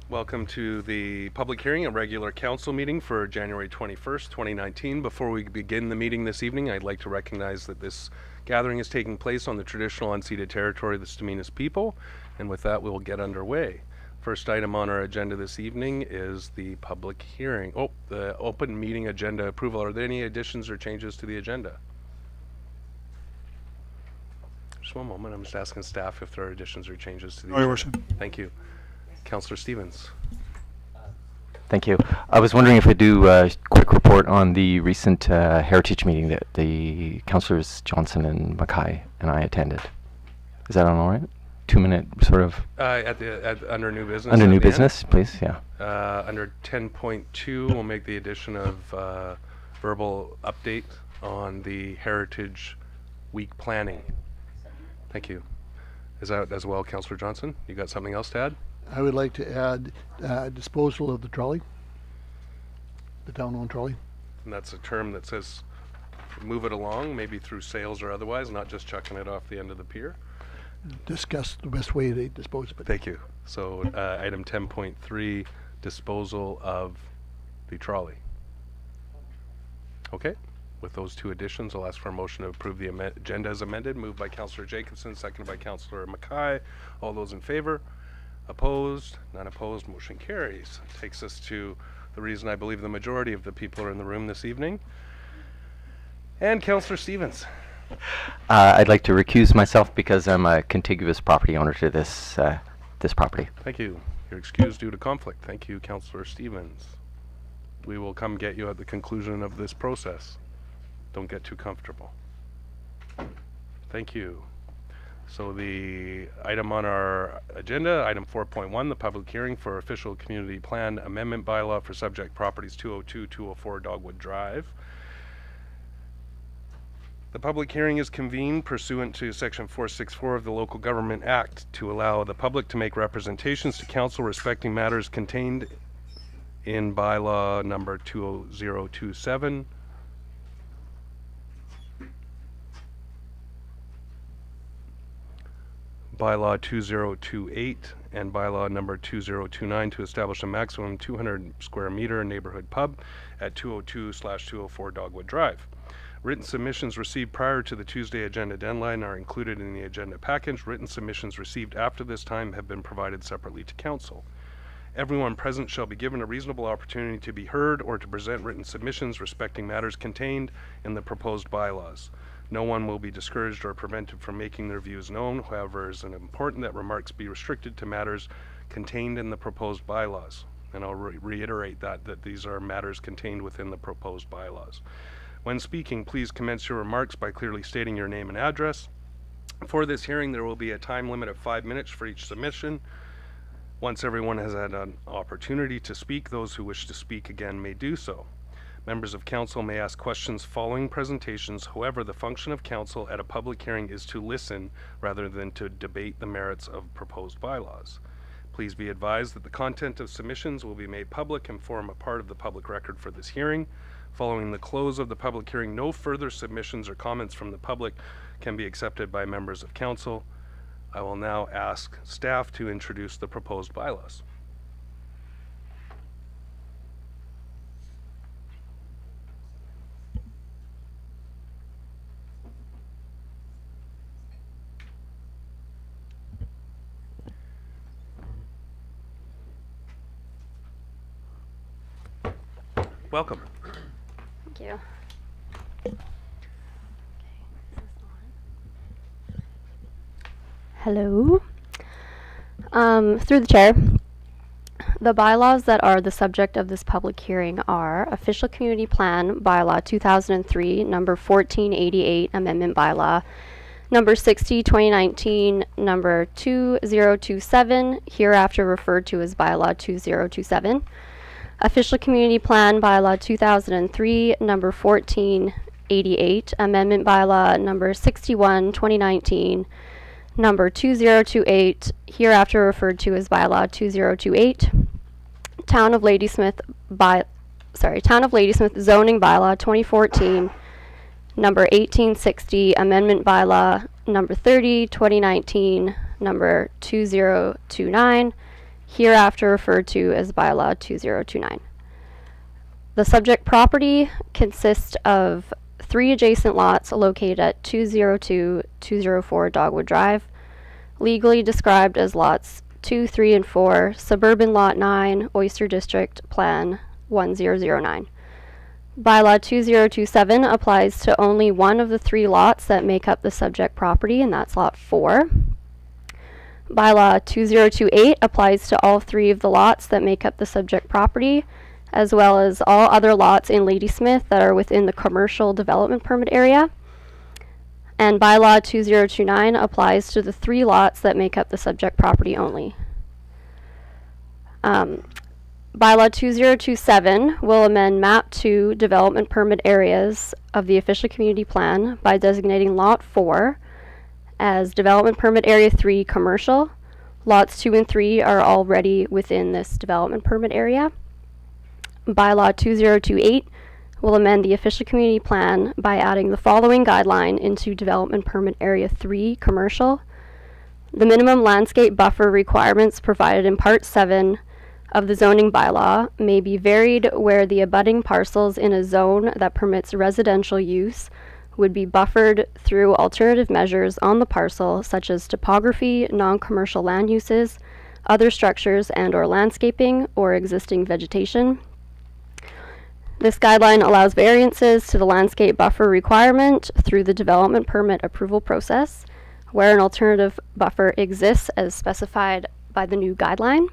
Welcome to the public hearing, a regular council meeting for January 21st, 2019. Before we begin the meeting this evening, I'd like to recognize that this gathering is taking place on the traditional unceded territory of the Staminas people, and with that, we will get underway. First item on our agenda this evening is the public hearing. The open meeting agenda approval. Are there any additions or changes to the agenda? Just one moment. I'm just asking staff if there are additions or changes to the agenda. Your worship. Thank you. Councillor Stevens. Thank you. I was wondering if I do a quick report on the recent heritage meeting that the councillors Johnson and Mackay and I attended. Is that all right? 2-minute sort of. Under new business. Under new business, please. Yeah. Under 10.2, we'll make the addition of verbal update on the Heritage Week planning. Thank you. Is that as well, Councillor Johnson? You got something else to add? I would like to add disposal of the trolley, the town-owned trolley. And that's a term that says move it along, maybe through sales or otherwise, not just chucking it off the end of the pier. Discuss the best way they dispose of it. Thank you. So item 10.3, disposal of the trolley. Okay. With those two additions, I'll ask for a motion to approve the agenda as amended. Moved by Councillor Jacobson, seconded by Councillor Mackay. All those in favor? Opposed? None opposed. Motion carries. Takes us to the reason I believe the majority of the people are in the room this evening. And Councillor Stevens. I'd like to recuse myself because I'm a contiguous property owner to this this property. Thank you. You're excused due to conflict. Thank you, Councillor Stevens. We will come get you at the conclusion of this process. Don't get too comfortable. Thank you. So the item on our agenda, item 4.1, the public hearing for official community plan amendment bylaw for subject properties 202-204 Dogwood Drive. The public hearing is convened pursuant to section 464 of the Local Government Act to allow the public to make representations to council respecting matters contained in bylaw number 2027. Bylaw 2028 and bylaw number 2029 to establish a maximum 200 square meter neighborhood pub at 202/204 Dogwood Drive. Written submissions received prior to the Tuesday agenda deadline are included in the agenda package. Written submissions received after this time have been provided separately to council. Everyone present shall be given a reasonable opportunity to be heard or to present written submissions respecting matters contained in the proposed bylaws. No one will be discouraged or prevented from making their views known. However, it is important that remarks be restricted to matters contained in the proposed bylaws. And I'll reiterate that these are matters contained within the proposed bylaws. When speaking, please commence your remarks by clearly stating your name and address. For this hearing, there will be a time limit of 5 minutes for each submission. Once everyone has had an opportunity to speak, those who wish to speak again may do so. Members of council may ask questions following presentations. However, the function of council at a public hearing is to listen rather than to debate the merits of proposed bylaws. Please be advised that the content of submissions will be made public and form a part of the public record for this hearing. Following the close of the public hearing, no further submissions or comments from the public can be accepted by members of council. I will now ask staff to introduce the proposed bylaws. Welcome. Thank you. Hello. Through the chair, the bylaws that are the subject of this public hearing are Official Community Plan Bylaw 2003, number 1488 Amendment Bylaw, number 60, 2019, number 2027, hereafter referred to as Bylaw 2027. Official Community Plan Bylaw 2003, number 1488, Amendment Bylaw number 61, 2019, number 2028, hereafter referred to as Bylaw 2028. Town of Ladysmith Zoning Bylaw 2014, number 1860, Amendment Bylaw number 30, 2019, number 2029, hereafter referred to as Bylaw 2029. The subject property consists of 3 adjacent lots located at 202-204 Dogwood Drive, legally described as lots 2, 3, and 4, Suburban Lot 9, Oyster District, Plan 1009. Bylaw 2027 applies to only one of the 3 lots that make up the subject property, and that's Lot 4. Bylaw 2028 applies to all 3 of the lots that make up the subject property, as well as all other lots in Ladysmith that are within the commercial development permit area. And Bylaw 2029 applies to the 3 lots that make up the subject property only. Bylaw 2027 will amend Map 2 development permit areas of the official community plan by designating Lot 4 as development permit area 3 commercial. Lots 2 and 3 are already within this development permit area. Bylaw 2028 will amend the official community plan by adding the following guideline into development permit area 3 commercial. The minimum landscape buffer requirements provided in Part 7 of the zoning bylaw may be varied where the abutting parcels in a zone that permits residential use would be buffered through alternative measures on the parcel, such as topography, non-commercial land uses, other structures and/or landscaping or existing vegetation. This guideline allows variances to the landscape buffer requirement through the development permit approval process, where an alternative buffer exists as specified by the new guideline.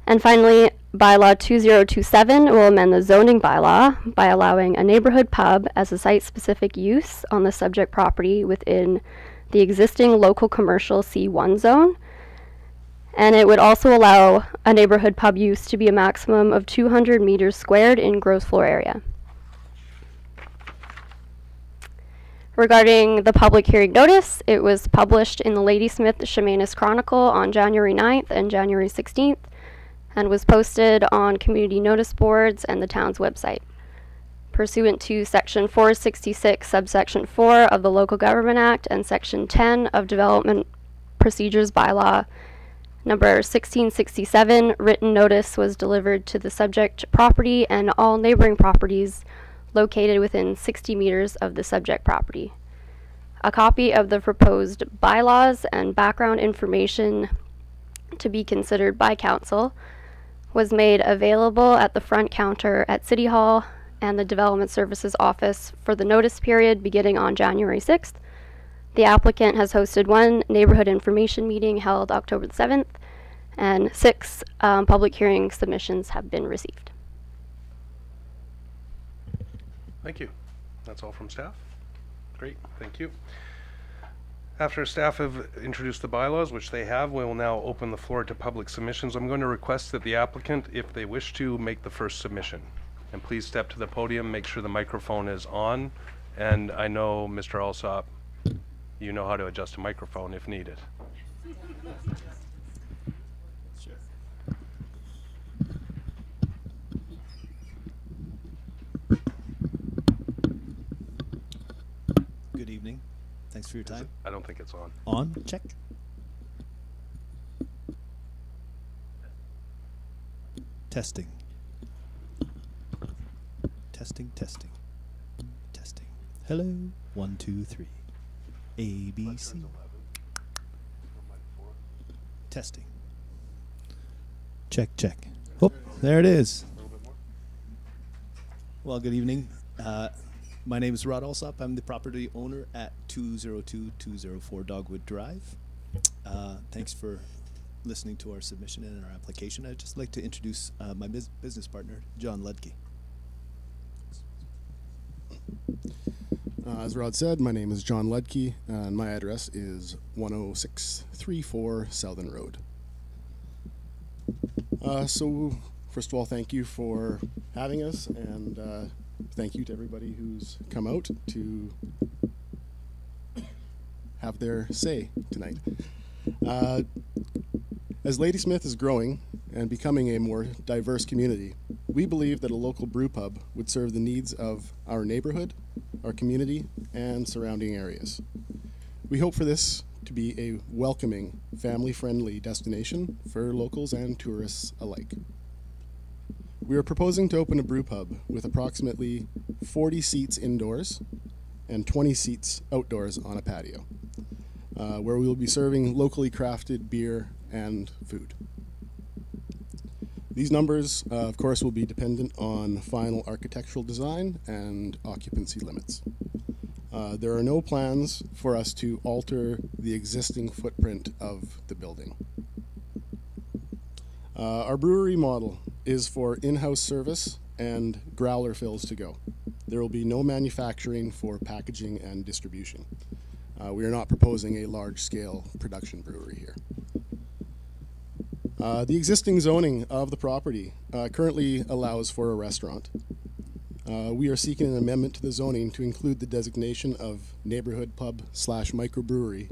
And finally, Bylaw 2027 will amend the zoning bylaw by allowing a neighborhood pub as a site-specific use on the subject property within the existing local commercial C1 zone. And it would also allow a neighborhood pub use to be a maximum of 200 meters squared in gross floor area. Regarding the public hearing notice, it was published in the Ladysmith Chemainus Chronicle on January 9th and January 16th, and was posted on community notice boards and the town's website. Pursuant to Section 466, subsection 4 of the Local Government Act and Section 10 of Development Procedures Bylaw number 1667, written notice was delivered to the subject property and all neighboring properties located within 60 meters of the subject property. A copy of the proposed bylaws and background information to be considered by council was made available at the front counter at City Hall and the Development Services Office for the notice period beginning on January 6th. The applicant has hosted 1 neighborhood information meeting held October the 7th, and 6 public hearing submissions have been received. Thank you. That's all from staff. Great, thank you. After staff have introduced the bylaws, which they have, we will now open the floor to public submissions. I'm going to request that the applicant, if they wish to, make the first submission. And please step to the podium, make sure the microphone is on. And I know, Mr. Alsop, you know how to adjust a microphone if needed. Good evening. Thanks for your time. I don't think it's on. On? Check. Testing. Testing, testing. Testing. Hello. 1, 2, 3. A, B, C. Testing. Check, check. Oh, there it is. Well, good evening. My name is Rod Alsop. I'm the property owner at 202-204 Dogwood Drive. Thanks for listening to our submission and our application. I'd just like to introduce my business partner, John Ledke. As Rod said, my name is John Ledke, and my address is 10634 Southern Road. So, first of all, thank you for having us, and thank you to everybody who's come out to have their say tonight. As Ladysmith is growing and becoming a more diverse community, we believe that a local brew pub would serve the needs of our neighborhood, our community, and surrounding areas. We hope for this to be a welcoming, family-friendly destination for locals and tourists alike. We are proposing to open a brew pub with approximately 40 seats indoors and 20 seats outdoors on a patio, where we will be serving locally crafted beer and food. These numbers, of course, will be dependent on final architectural design and occupancy limits. There are no plans for us to alter the existing footprint of the building. Our brewery model is for in-house service and growler fills to go. There will be no manufacturing for packaging and distribution. We are not proposing a large-scale production brewery here. The existing zoning of the property currently allows for a restaurant. We are seeking an amendment to the zoning to include the designation of neighborhood pub / microbrewery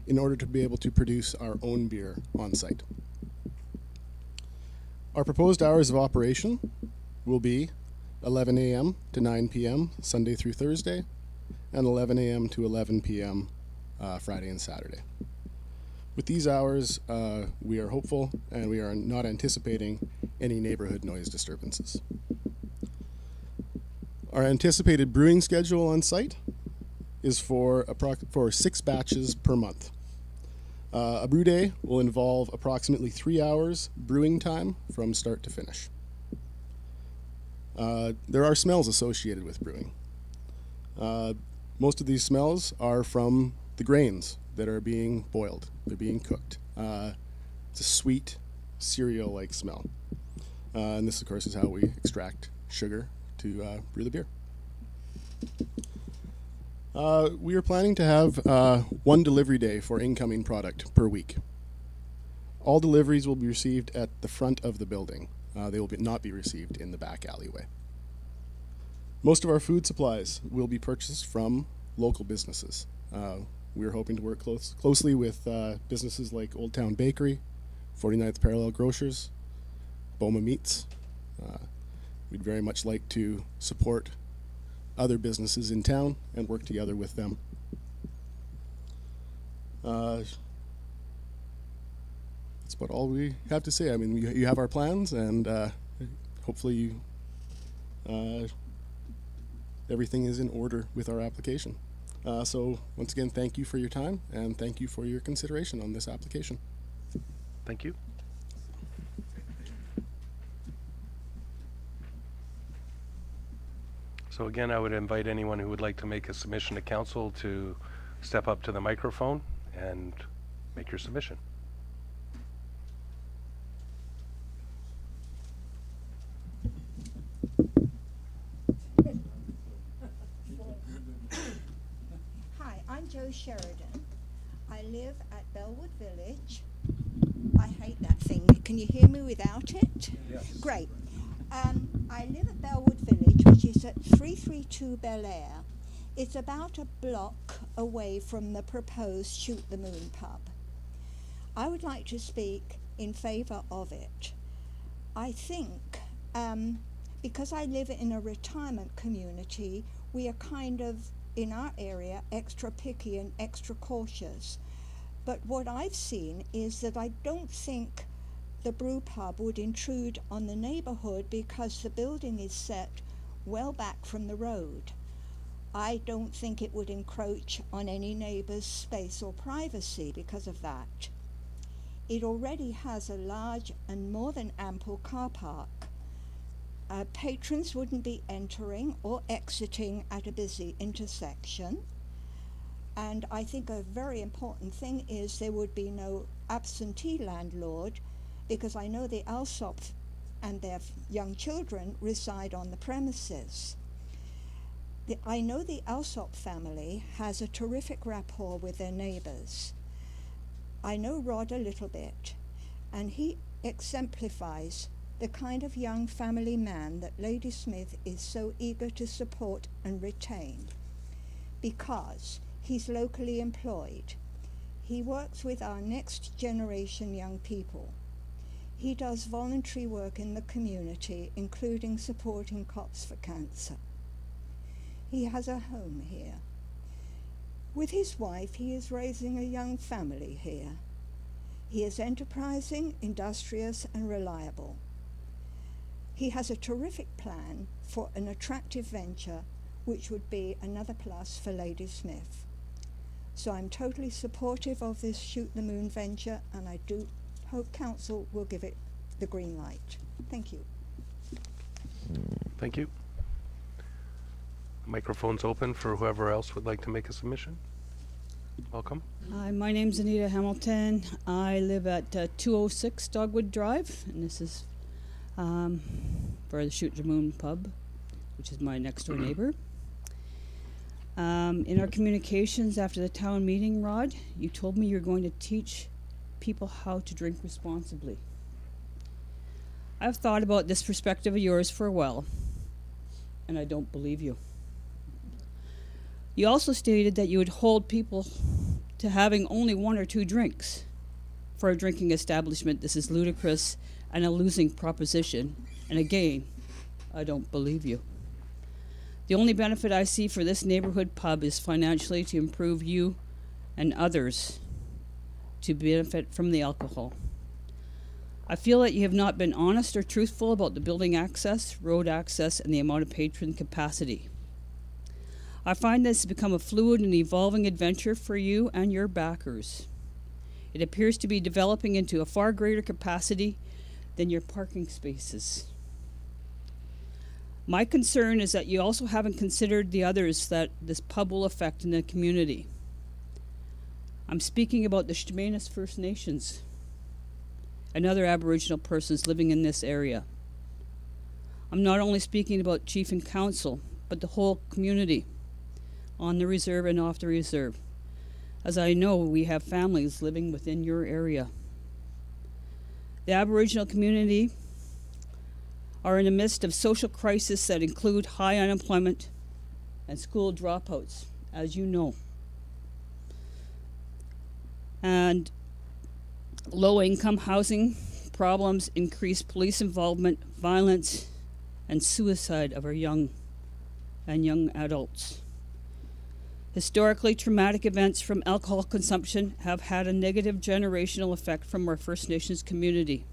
in order to be able to produce our own beer on site. Our proposed hours of operation will be 11 a.m. to 9 p.m. Sunday through Thursday, and 11 a.m. to 11 p.m. Friday and Saturday. With these hours, we are hopeful and we are not anticipating any neighborhood noise disturbances. Our anticipated brewing schedule on site is for 6 batches per month. A brew day will involve approximately 3 hours brewing time from start to finish. There are smells associated with brewing. Most of these smells are from the grains that are being boiled. They're being cooked. It's a sweet, cereal-like smell. And this, of course, is how we extract sugar to brew the beer. We are planning to have 1 delivery day for incoming product per week. All deliveries will be received at the front of the building. They will not be received in the back alleyway. Most of our food supplies will be purchased from local businesses. We are hoping to work closely with businesses like Old Town Bakery, 49th Parallel Grocers, Boma Meats. We'd very much like to support other businesses in town and work together with them. That's about all we have to say. I mean, you have our plans, and hopefully everything is in order with our application. So once again, thank you for your time, and thank you for your consideration on this application. Thank you. So again, I would invite anyone who would like to make a submission to council to step up to the microphone and make your submission. Hi, I'm Jo Sheridan. I live at Bellwood Village. I hate that thing. Can you hear me without it? Yes. Great. I live at Bellwood Village, which is at 332 Bel Air. It's about a block away from the proposed Shoot the Moon pub. I would like to speak in favour of it. I think, because I live in a retirement community, we are kind of, in our area, extra picky and extra cautious. But what I've seen is that I don't think the brew pub would intrude on the neighbourhood because the building is set well back from the road. I don't think it would encroach on any neighbour's space or privacy because of that. It already has a large and more than ample car park. Patrons wouldn't be entering or exiting at a busy intersection. And I think a very important thing is there would be no absentee landlord, because I know the Alsop and their young children reside on the premises. I know the Alsop family has a terrific rapport with their neighbours. I know Rod a little bit, and he exemplifies the kind of young family man that Ladysmith is so eager to support and retain, because he's locally employed. He works with our next generation young people. He does voluntary work in the community, including supporting Cops for Cancer. He has a home here. With his wife, he is raising a young family here. He is enterprising, industrious, and reliable. He has a terrific plan for an attractive venture, which would be another plus for Ladysmith. So I'm totally supportive of this Shoot the Moon venture, and I do hope Council will give it the green light. Thank you. Thank you. Microphone's open for whoever else would like to make a submission. Welcome. Hi, my name's Anita Hamilton. I live at 206 Dogwood Drive, and this is for the Shoot the Moon pub, which is my next door neighbor. In our communications after the town meeting, Rod, you told me you're going to teach people how to drink responsibly. I've thought about this perspective of yours for a while, and I don't believe you. You also stated that you would hold people to having only 1 or 2 drinks. For a drinking establishment, this is ludicrous and a losing proposition, and again, I don't believe you. The only benefit I see for this neighborhood pub is financially to improve you and others to benefit from the alcohol. I feel that you have not been honest or truthful about the building access, road access, and the amount of patron capacity. I find this has become a fluid and evolving adventure for you and your backers. It appears to be developing into a far greater capacity than your parking spaces. My concern is that you also haven't considered the others that this pub will affect in the community. I'm speaking about the Shemanis First Nations and other Aboriginal persons living in this area. I'm not only speaking about Chief and Council, but the whole community, on the reserve and off the reserve, as I know we have families living within your area. The Aboriginal community are in the midst of social crises that include high unemployment and school dropouts, as you know. And low-income housing problems, increased police involvement, violence, and suicide of our young adults. Historically, traumatic events from alcohol consumption have had a negative generational effect from our First Nations community.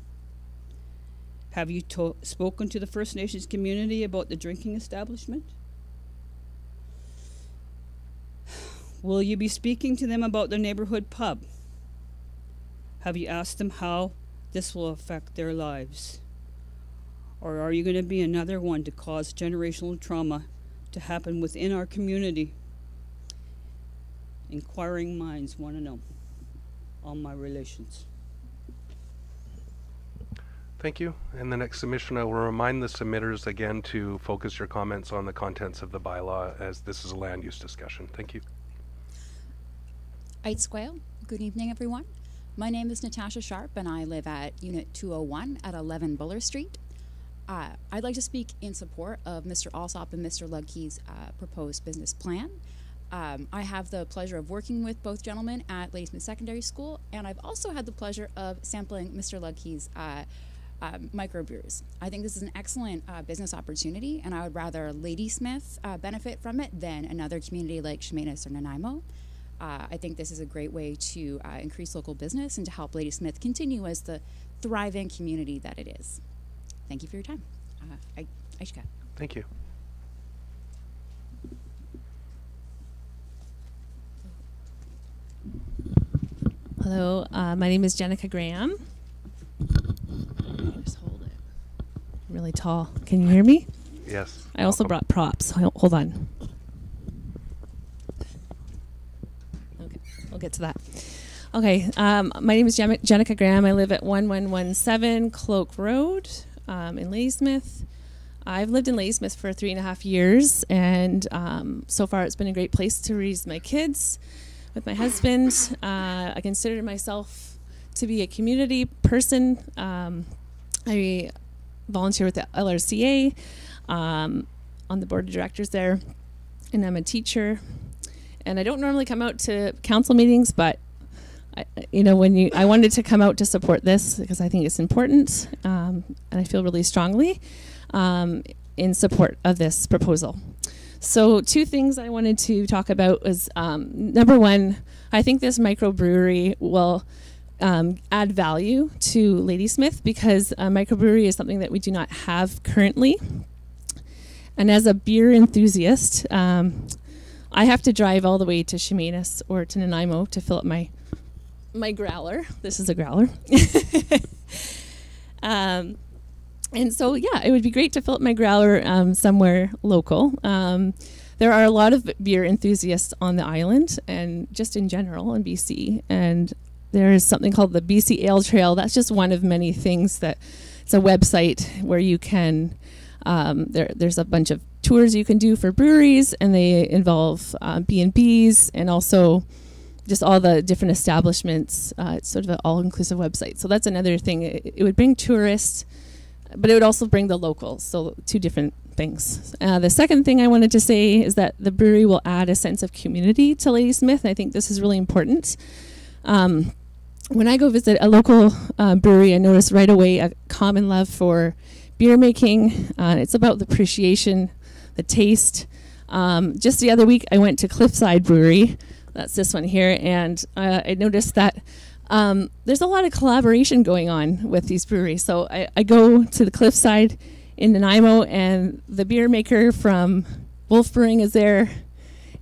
Have you spoken to the First Nations community about the drinking establishment? Will you be speaking to them about the neighborhood pub? Have you asked them how this will affect their lives? Or are you going to be another one to cause generational trauma to happen within our community? Inquiring minds want to know all my relations. Thank you. And the next submission, I will remind the submitters again to focus your comments on the contents of the bylaw, as this is a land use discussion. Thank you. Squale. Good evening, everyone. My name is Natasha Sharp, and I live at Unit 201 at 11 Buller Street. I'd like to speak in support of Mr. Alsop and Mr. Ludke's proposed business plan. I have the pleasure of working with both gentlemen at Ladysmith Secondary School, and I've also had the pleasure of sampling Mr. Ludke's microbrews. I think this is an excellent business opportunity, and I would rather Ladysmith benefit from it than another community like Shemanis or Nanaimo. I think this is a great way to increase local business and to help Ladysmith continue as the thriving community that it is. Thank you for your time. Aishka. Thank you. Hello, my name is Jenica Graham. Just hold it. I'm really tall. Can you hear me? Yes. I also brought props. Hold on. Okay, we'll get to that. Okay, my name is Jenica Graham. I live at 1117 Cloak Road in Ladysmith. I've lived in Ladysmith for 3.5 years, and so far it's been a great place to raise my kids with my husband. I consider myself to be a community person. I volunteer with the LRCA on the board of directors there, and I'm a teacher. And I don't normally come out to council meetings, but I wanted to come out to support this because I think it's important, and I feel really strongly in support of this proposal. So 2 things I wanted to talk about was, number one, I think this microbrewery will add value to Ladysmith because a microbrewery is something that we do not have currently. And as a beer enthusiast, I have to drive all the way to Chemainus or to Nanaimo to fill up my growler. This is a growler. And so, yeah, it would be great to fill up my growler somewhere local. There are a lot of beer enthusiasts on the island and just in general in BC. And there is something called the BC Ale Trail. That's just one of many things that it's a website where you can, there's a bunch of tours you can do for breweries, and they involve B&Bs and also just all the different establishments. It's sort of an all-inclusive website. So that's another thing. It would bring tourists, but it would also bring the locals. So 2 different things. The second thing I wanted to say is that the brewery will add a sense of community to Ladysmith. I think this is really important. When I go visit a local brewery, I notice right away a common love for beer making. It's about the appreciation, the taste. Just the other week, I went to Cliffside Brewery. That's this one here. And I noticed that there's a lot of collaboration going on with these breweries. So I go to the Cliffside in Nanaimo, and the beer maker from Wolf Brewing is there,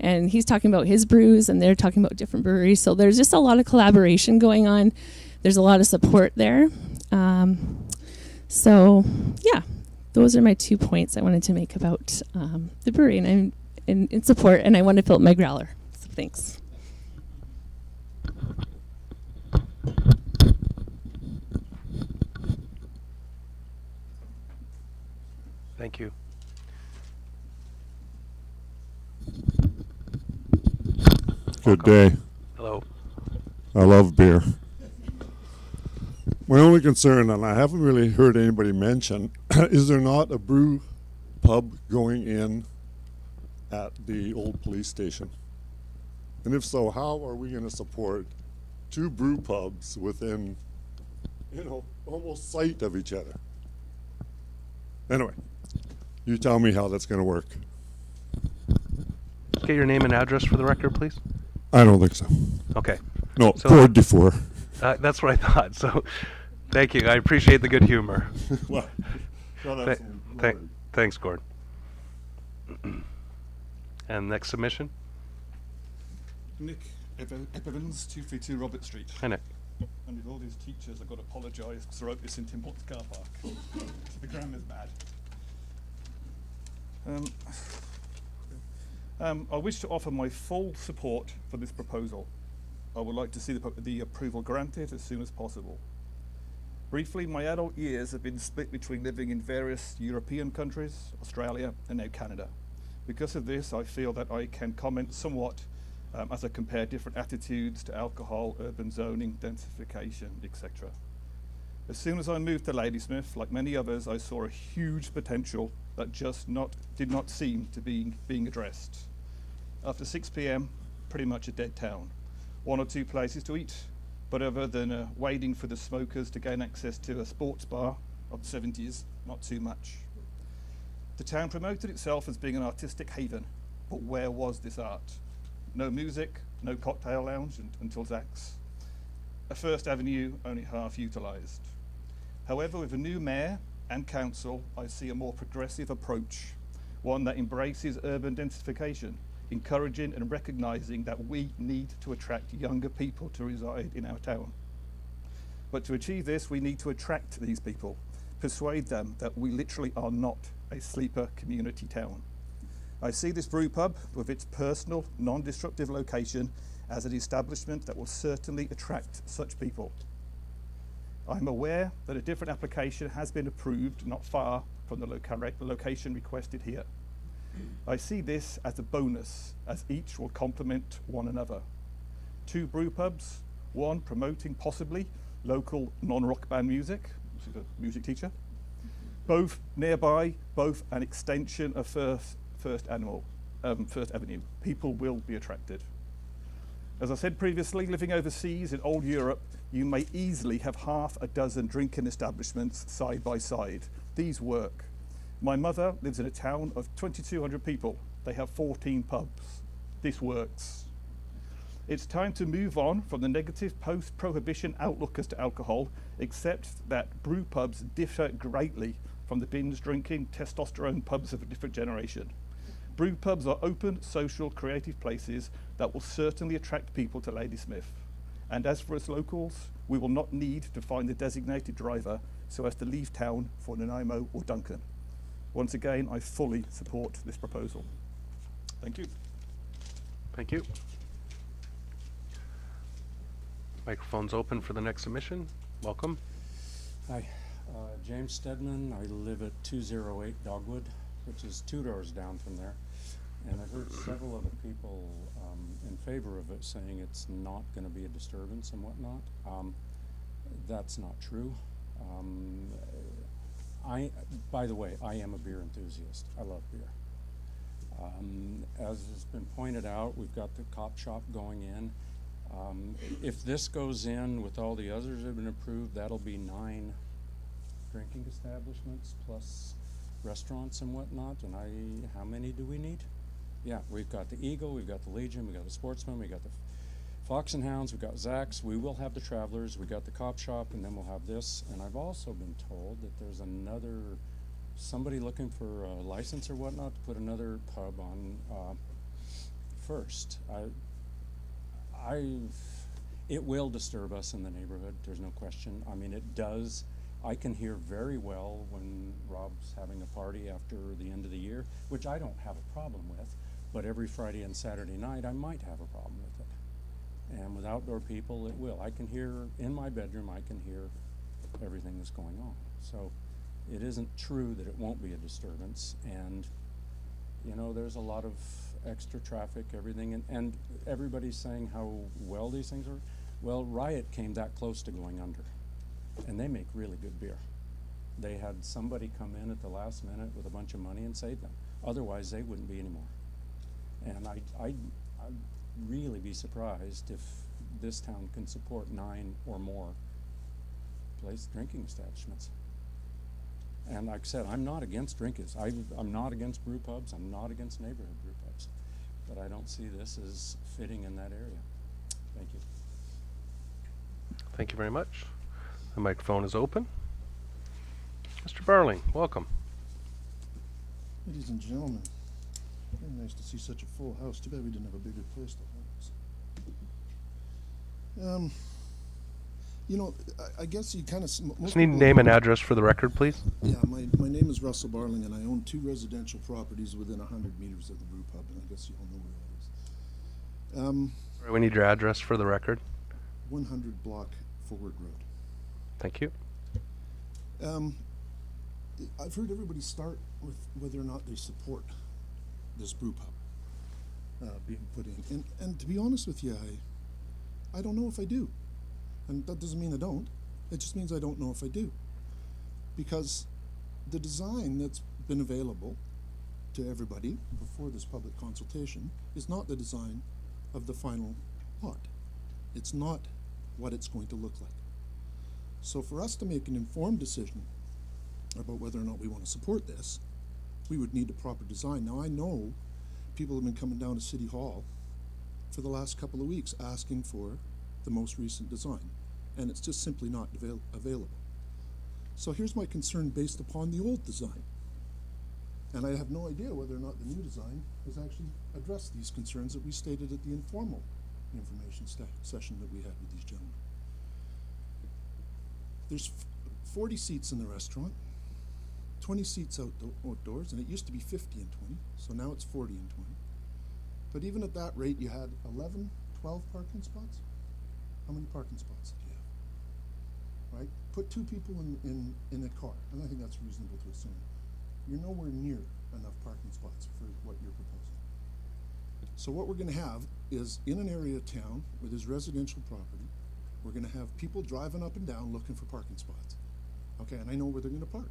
and he's talking about his brews, and they're talking about different breweries. So there's just a lot of collaboration going on. There's a lot of support there. So yeah, those are my 2 points I wanted to make about the brewery, and I'm in support, and I want to fill up my growler. So thanks. Thank you. Good day. Hello. I love beer. My only concern, and I haven't really heard anybody mention, is there not a brew pub going in at the old police station? And if so, how are we going to support 2 brew pubs within, almost sight of each other? Anyway, you tell me how that's going to work. Get your name and address for the record, please. I don't think so. Okay. No, So- Ford Dufour. That's what I thought. So, thank you. I appreciate the good humor. Well, Th- thanks, Gord. And next submission. Nick Evans, 232 Robert Street. Hi, Nick. And with all these teachers, I've got to apologise because I wrote this in Tim Hortons car park. The grammar's bad. I wish to offer my full support for this proposal. I would like to see the approval granted as soon as possible. Briefly, my adult years have been split between living in various European countries, Australia, and now Canada. Because of this, I feel that I can comment somewhat as I compare different attitudes to alcohol, urban zoning, densification, etc. As soon as I moved to Ladysmith, like many others, I saw a huge potential that just did not seem to be being addressed. After 6 p.m, pretty much a dead town. 1 or 2 places to eat, but other than waiting for the smokers to gain access to a sports bar of the 70s, not too much. The town promoted itself as being an artistic haven, but where was this art? No music, no cocktail lounge until Zach's. A First Avenue only half utilised. However, with a new mayor and council, I see a more progressive approach, one that embraces urban densification, encouraging and recognising that we need to attract younger people to reside in our town. But to achieve this, we need to attract these people, persuade them that we literally are not a sleeper community town. I see this brew pub with its personal, non-destructive location as an establishment that will certainly attract such people. I'm aware that a different application has been approved not far from the location requested here. I see this as a bonus, as each will complement one another. 2 brew pubs, one promoting possibly local non-rock band music, this is a music teacher, both nearby, both an extension of First Avenue. People will be attracted. As I said previously, living overseas in old Europe, you may easily have half a dozen drinking establishments side by side. These work. My mother lives in a town of 2,200 people. They have 14 pubs. This works. It's time to move on from the negative post-prohibition outlook as to alcohol, except that brew pubs differ greatly from the binge-drinking, testosterone pubs of a different generation. Brew pubs are open, social, creative places that will certainly attract people to Ladysmith. And as for us locals, we will not need to find the designated driver so as to leave town for Nanaimo or Duncan. Once again, I fully support this proposal. Thank you. Thank you. Microphone's open for the next submission. Welcome. Hi, James Stedman. I live at 208 Dogwood, which is 2 doors down from there. And I've heard several other people in favor of it saying it's not going to be a disturbance and whatnot. That's not true. By the way, I am a beer enthusiast. I love beer. As has been pointed out, we've got the cop shop going in. If this goes in with all the others that have been approved, that'll be 9 drinking establishments plus restaurants and whatnot. And how many do we need? Yeah, we've got the Eagle, we've got the Legion, we've got the Sportsman, we've got the Fox and Hounds, we've got Zach's, we will have the Travelers, we got the Cop Shop, and then we'll have this. And I've also been told that there's somebody looking for a license or whatnot to put another pub on First. It will disturb us in the neighborhood, there's no question. I mean, it does. I can hear very well when Rob's having a party after the end of the year, which I don't have a problem with, but every Friday and Saturday night I might have a problem with it. And with outdoor people, it will. I can hear, in my bedroom, I can hear everything that's going on. So it isn't true that it won't be a disturbance. And, you know, there's a lot of extra traffic, everything, and everybody's saying how well these things are. Well, Riot came that close to going under, and they make really good beer. They had somebody come in at the last minute with a bunch of money and save them. Otherwise, they wouldn't be anymore. And I'd really be surprised if this town can support 9 or more drinking establishments. And like I said, I'm not against drinkers. I'm not against brew pubs. I'm not against neighborhood brew pubs. But I don't see this as fitting in that area. Thank you. Thank you very much. The microphone is open. Mr. Barling, welcome. Ladies and gentlemen, very nice to see such a full house. Too bad we didn't have a bigger place to house. You know, I guess you kind of... Just need name and address for the record, please. Yeah, my name is Russell Barling, and I own 2 residential properties within 100 meters of the brew pub, and I guess you all know where that is. Sorry, we need your address for the record. 100 block Forward Road. Thank you. I've heard everybody start with whether or not they support this brew pub being put in. And to be honest with you, I don't know if I do. And that doesn't mean I don't. It just means I don't know if I do. Because the design that's been available to everybody before this public consultation is not the design of the final lot. It's not what it's going to look like. So for us to make an informed decision about whether or not we want to support this, we would need a proper design. Now I know people have been coming down to City Hall for the last couple of weeks asking for the most recent design, and it's just simply not available. So here's my concern based upon the old design. And I have no idea whether or not the new design has actually addressed these concerns that we stated at the informal information session that we had with these gentlemen. There's 40 seats in the restaurant, 20 seats outdoors, and it used to be 50 and 20, so now it's 40 and 20. But even at that rate, you had 11, 12 parking spots? How many parking spots did you have? Right? Put 2 people in a car, and I think that's reasonable to assume. You're nowhere near enough parking spots for what you're proposing. So what we're going to have is, in an area of town where there's residential property, we're going to have people driving up and down looking for parking spots. Okay, and I know where they're going to park.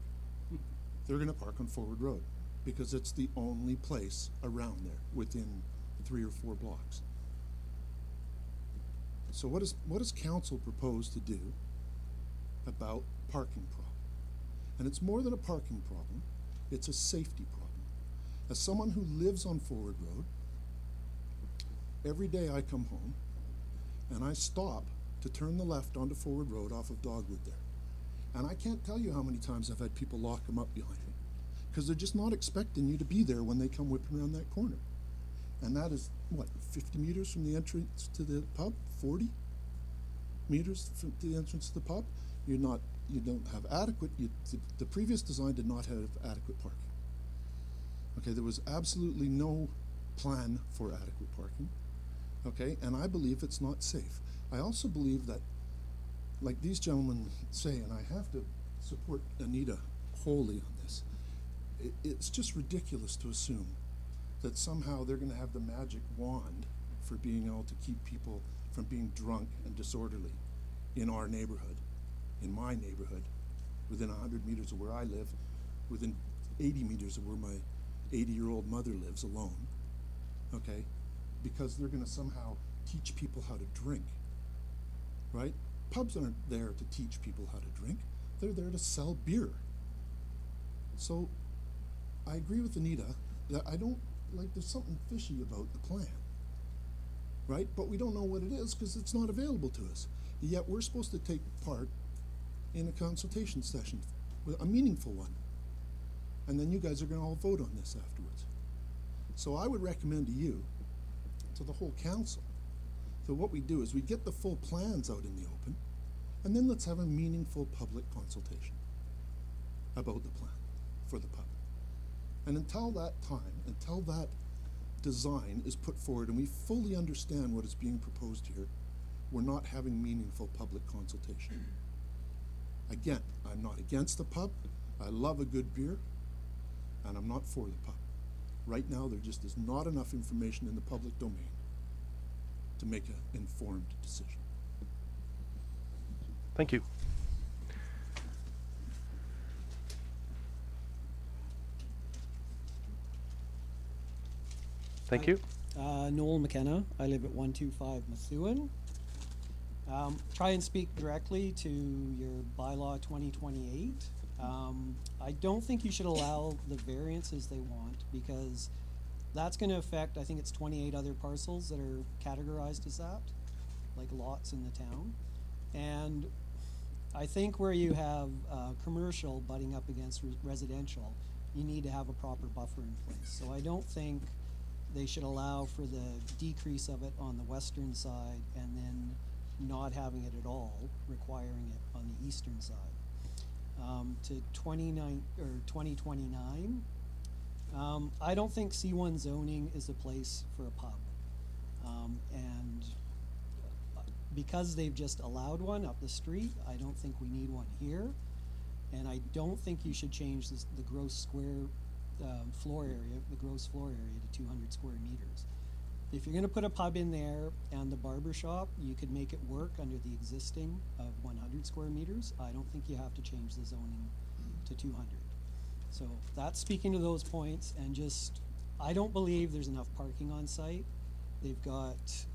They're going to park on Forward Road because it's the only place around there within 3 or 4 blocks. So what does council propose to do about parking problem? And it's more than a parking problem, it's a safety problem. As someone who lives on Forward Road, every day I come home and I stop to turn the left onto Forward Road off of Dogwood there. And I can't tell you how many times I've had people lock them up behind me because they're just not expecting you to be there when they come whipping around that corner. And that is, what, 50 meters from the entrance to the pub? 40 meters from the entrance to the pub? You don't have adequate, the previous design did not have adequate parking. Okay, there was absolutely no plan for adequate parking. Okay, and I believe it's not safe. I also believe that, like these gentlemen say, and I have to support Anita wholly on this, it's just ridiculous to assume that somehow they're going to have the magic wand for being able to keep people from being drunk and disorderly in our neighborhood, in my neighborhood, within 100 meters of where I live, within 80 meters of where my 80-year-old mother lives alone, okay? Because they're going to somehow teach people how to drink, right? Pubs aren't there to teach people how to drink. They're there to sell beer. So I agree with Anita that I don't, like, there's something fishy about the plan, right? But we don't know what it is because it's not available to us. Yet we're supposed to take part in a consultation session, a meaningful one. And then you guys are going to all vote on this afterwards. So I would recommend to you, to the whole council, that what we do is we get the full plans out in the open, and then let's have a meaningful public consultation about the plan for the pub. And until that time, until that design is put forward and we fully understand what is being proposed here, we're not having meaningful public consultation. Again, I'm not against the pub. I love a good beer, and I'm not for the pub. Right now, there just is not enough information in the public domain to make an informed decision. Thank you. Thank you. Noel McKenna. I live at 125 Methuen. Try and speak directly to your bylaw 2028. I don't think you should allow the variances they want because that's going to affect, I think it's 28 other parcels that are categorized as that, like lots in the town. And I think where you have commercial butting up against residential, you need to have a proper buffer in place. So I don't think they should allow for the decrease of it on the western side and then not having it at all, requiring it on the eastern side. To 2029, I don't think C1 zoning is a place for a pub. And because they've just allowed one up the street, I don't think we need one here. And I don't think you should change this, the gross square floor area, the gross floor area to 200 square meters. If you're going to put a pub in there and the barber shop, you could make it work under the existing of 100 square meters. I don't think you have to change the zoning to 200. So that's speaking to those points, and just, I don't believe there's enough parking on site. They've got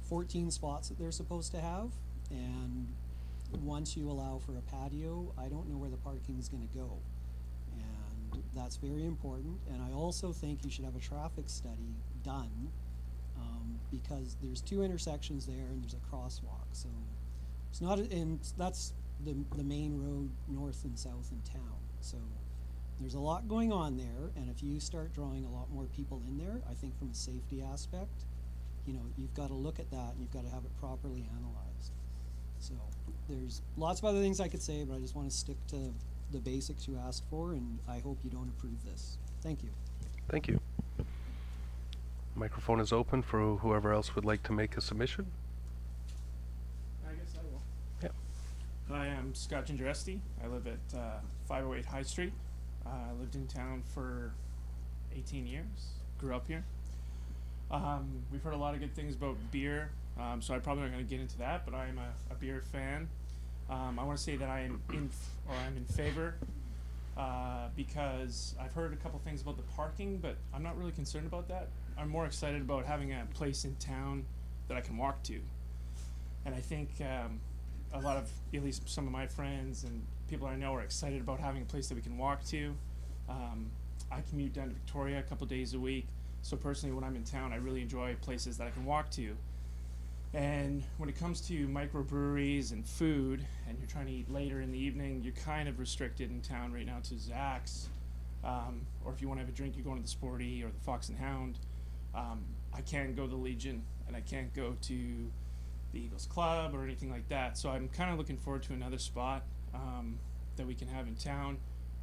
14 spots that they're supposed to have, and once you allow for a patio, I don't know where the parking is going to go. And that's very important. And I also think you should have a traffic study done because there's 2 intersections there and there's a crosswalk. So it's not, and that's the main road north and south in town. So there's a lot going on there, and if you start drawing a lot more people in there, I think from a safety aspect, you know, you've got to look at that and you've got to have it properly analyzed. So there's lots of other things I could say, but I just want to stick to the basics you asked for, and I hope you don't approve this. Thank you. Thank you. Microphone is open for whoever else would like to make a submission. I guess I will. Yeah. Hi, I'm Scott Gingeresti. I live at 508 High Street. I lived in town for 18 years. Grew up here. We've heard a lot of good things about beer, so I'm probably not going to get into that, but I am a beer fan. I want to say that I'm in favor because I've heard a couple things about the parking, but I'm not really concerned about that. I'm more excited about having a place in town that I can walk to. And I think a lot of, at least some of my friends and people I know are excited about having a place that we can walk to. I commute down to Victoria a couple days a week, so personally when I'm in town I really enjoy places that I can walk to. And when it comes to microbreweries and food, and you're trying to eat later in the evening, you're kind of restricted in town right now to Zach's, or if you want to have a drink, you're going to the Sporty or the Fox and Hound. I can't go to the Legion, and I can't go to the Eagles Club or anything like that. So I'm kind of looking forward to another spot that we can have in town.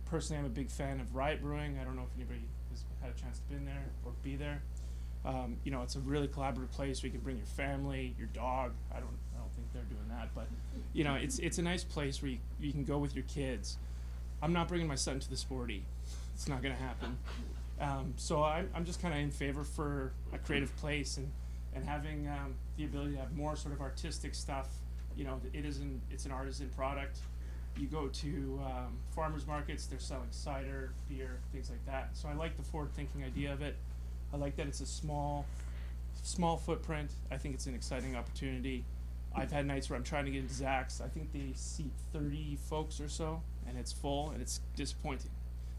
Personally, I'm a big fan of Riot Brewing. I don't know if anybody has had a chance to been there or be there. You know, it's a really collaborative place where you can bring your family, your dog. I don't think they're doing that, but you know, it's a nice place where you can go with your kids. I'm not bringing my son to the Sporty. It's not going to happen. So I'm just kind of in favor for a creative place and having the ability to have more sort of artistic stuff. You know, it's an artisan product. You go to farmers markets, they're selling cider, beer, things like that. So I like the forward-thinking idea of it. I like that it's a small footprint. I think it's an exciting opportunity. I've had nights where I'm trying to get into Zach's. I think they seat 30 folks or so, and it's full, and it's disappointing.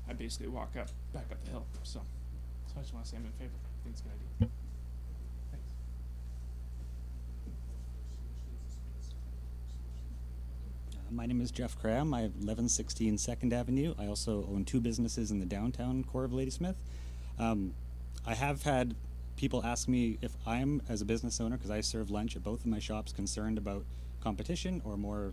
I basically walk back up the hill. So I just want to say I'm in favor. I think it's a good idea. Thanks. My name is Jeff Cram. I have 1116 2nd Avenue. I also own 2 businesses in the downtown core of Ladysmith. I have had people ask me if I'm, as a business owner, because I serve lunch at both of my shops, concerned about competition or more.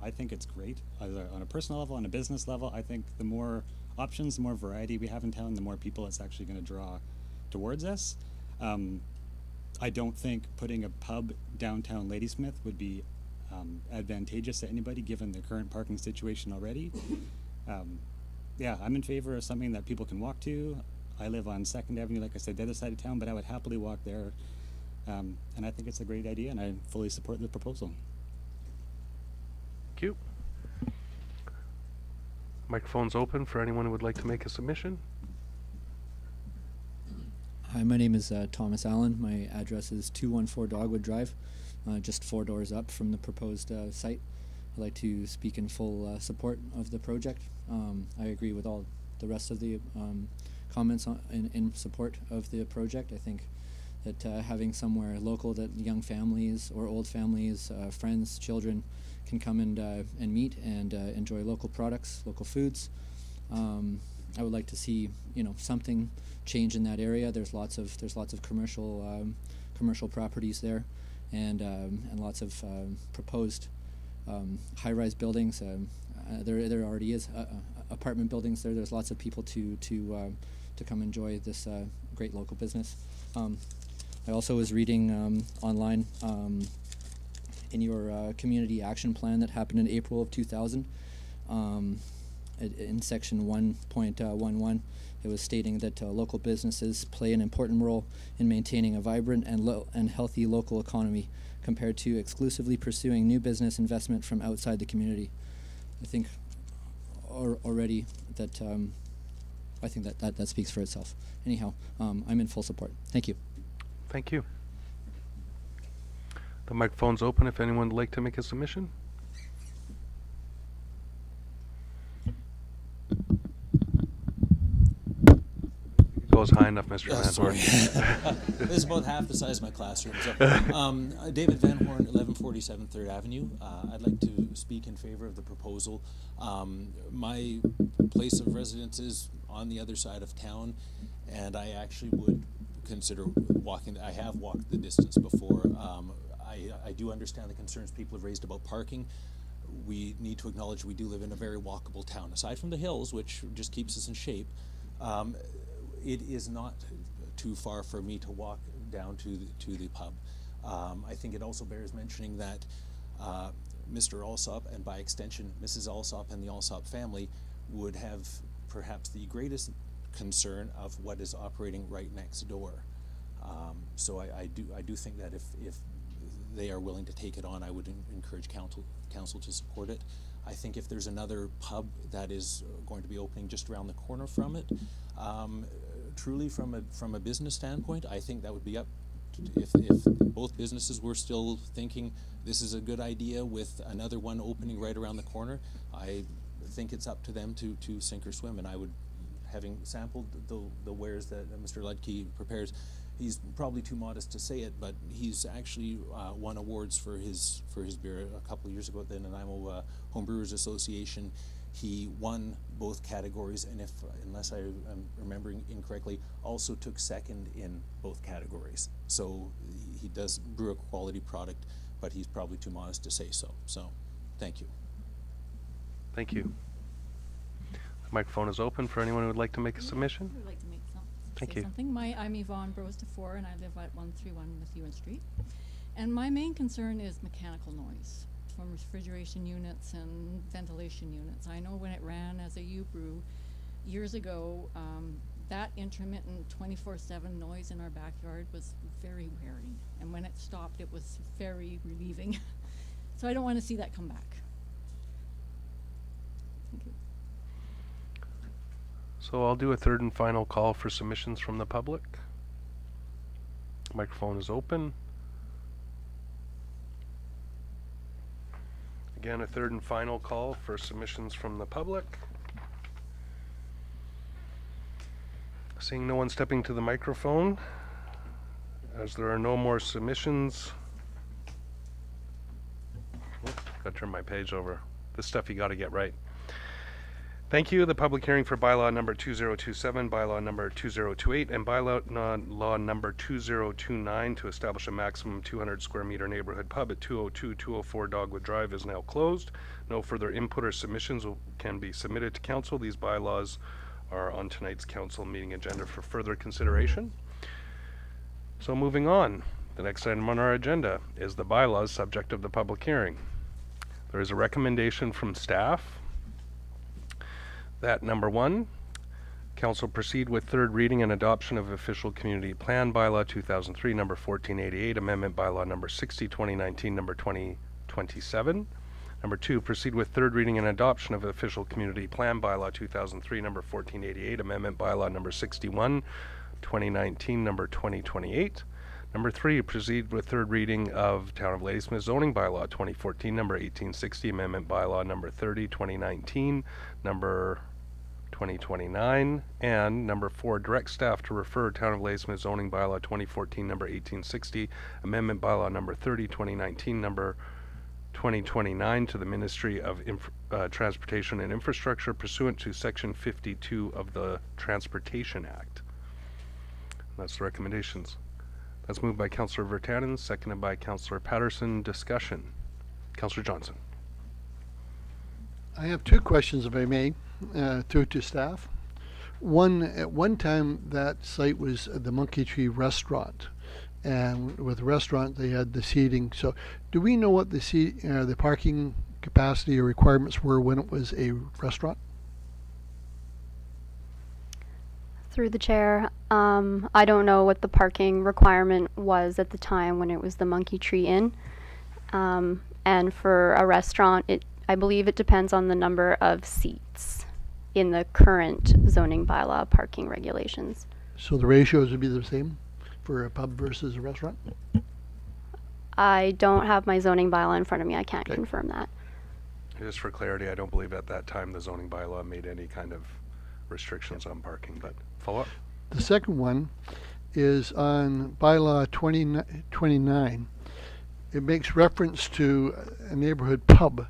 I think it's great on a personal level, on a business level. I think the more options, the more variety we have in town, the more people it's actually going to draw towards us. I don't think putting a pub downtown Ladysmith would be advantageous to anybody given the current parking situation already. Yeah, I'm in favor of something that people can walk to. I live on 2nd Avenue, like I said, the other side of town, but I would happily walk there. And I think it's a great idea, and I fully support the proposal. Thank you. Microphone's open for anyone who would like to make a submission. Hi, my name is Thomas Allen. My address is 214 Dogwood Drive, just 4 doors up from the proposed site. I'd like to speak in full support of the project. I agree with all the rest of the comments in support of the project. I think that having somewhere local that young families or old families, friends, children can come and meet and enjoy local products, local foods. I would like to see something change in that area. There's lots of commercial properties there, and lots of proposed high-rise buildings. There already is apartment buildings there. There's lots of people to come enjoy this great local business. I also was reading online in your community action plan that happened in April of 2000. In section 1.11, it was stating that local businesses play an important role in maintaining a vibrant and healthy local economy compared to exclusively pursuing new business investment from outside the community. I think already that I think that speaks for itself. Anyhow, I'm in full support. Thank you. Thank you. The microphone's open if anyone would like to make a submission. It goes high enough, Mr. Van Sorry. Horn. This is about half the size of my classroom. So, David Van Horn, 1147 3rd Avenue. I'd like to speak in favor of the proposal. My place of residence is on the other side of town, and I actually would consider walking. I have walked the distance before. I do understand the concerns people have raised about parking. We need to acknowledge we do live in a very walkable town. Aside from the hills, which just keeps us in shape, it is not too far for me to walk down to the pub. I think it also bears mentioning that Mr. Alsop, and by extension Mrs. Alsop and the Alsop family, would have perhaps the greatest concern of what is operating right next door. So I do think that if they are willing to take it on, I would encourage council to support it. I think if there's another pub that is going to be opening just around the corner from it, truly from a business standpoint, I think that would be up if both businesses were still thinking this is a good idea with another one opening right around the corner. I think it's up to them to sink or swim, and I would having sampled the wares that Mr. Ludke prepares, he's probably too modest to say it, but he's actually won awards for his beer a couple of years ago at the Nanaimo Homebrewers Association. He won both categories, and unless I am remembering incorrectly, also took second in both categories. So he does brew a quality product, but he's probably too modest to say so. So, thank you. Thank you. The microphone is open for anyone who would like to make a submission. I would like to make Thank say you. something. I'm Yvonne Brose-DeFore, and I live at 131 Methuen Street. And my main concern is mechanical noise from refrigeration units and ventilation units. I know when it ran as a U-brew years ago, that intermittent 24/7 noise in our backyard was very wearing. And when it stopped, it was very relieving. So I don't want to see that come back. Thank you. So I'll do a third and final call for submissions from the public. Microphone is open. Again, a third and final call for submissions from the public. Seeing no one stepping to the microphone, as there are no more submissions. Gotta turn my page over. This stuff you gotta get right. Thank you. The public hearing for bylaw number 2027, bylaw number 2028, and bylaw law number 2029 to establish a maximum 200 square meter neighborhood pub at 202-204 Dogwood Drive is now closed. No further input or submissions can be submitted to council. These bylaws are on tonight's council meeting agenda for further consideration. So moving on, the next item on our agenda is the bylaws subject of the public hearing. There is a recommendation from staff that number 1, council proceed with third reading and adoption of official community plan bylaw 2003 number 1488, amendment bylaw number 60 2019 number 2027. Number 2, proceed with third reading and adoption of official community plan bylaw 2003 number 1488, amendment bylaw number 61 2019 number 2028. Number 3, proceed with third reading of Town of Ladysmith zoning bylaw 2014 number 1860, amendment bylaw number 30 2019 number 2029, and number 4, direct staff to refer Town of Ladysmith zoning bylaw 2014 number 1860, amendment bylaw number 30 2019 number 2029 to the Ministry of Transportation and Infrastructure pursuant to section 52 of the Transportation Act. That's the recommendations. That's moved by Councillor Virtanen, seconded by Councillor Patterson. Discussion. Councillor Johnson. I have 2 questions, if I may, to staff. One, at one time that site was the Monkey Tree Restaurant, and with the restaurant they had the seating. So do we know what the parking capacity or requirements were when it was a restaurant? Through the chair, I don't know what the parking requirement was at the time when it was the Monkey Tree Inn. And for a restaurant, I believe it depends on the number of seats in the current zoning bylaw parking regulations. So the ratios would be the same for a pub versus a restaurant? I don't have my zoning bylaw in front of me. I can't confirm that. Just for clarity, I don't believe at that time the zoning bylaw made any kind of restrictions on parking, but follow up. The second one is on bylaw 29. It makes reference to a neighborhood pub.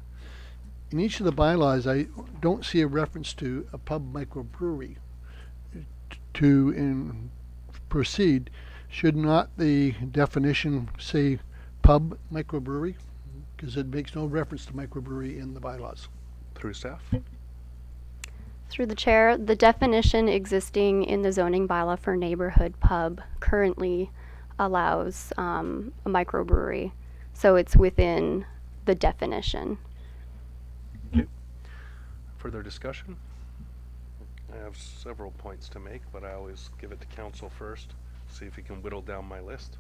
In each of the bylaws, I don't see a reference to a pub microbrewery. To proceed, should not the definition say pub microbrewery? Because it makes no reference to microbrewery in the bylaws. Through staff. Through the chair, the definition existing in the zoning bylaw for neighborhood pub currently allows a microbrewery. So it's within the definition. Okay. Further discussion? I have several points to make, but I always give it to council first. See if he can whittle down my list.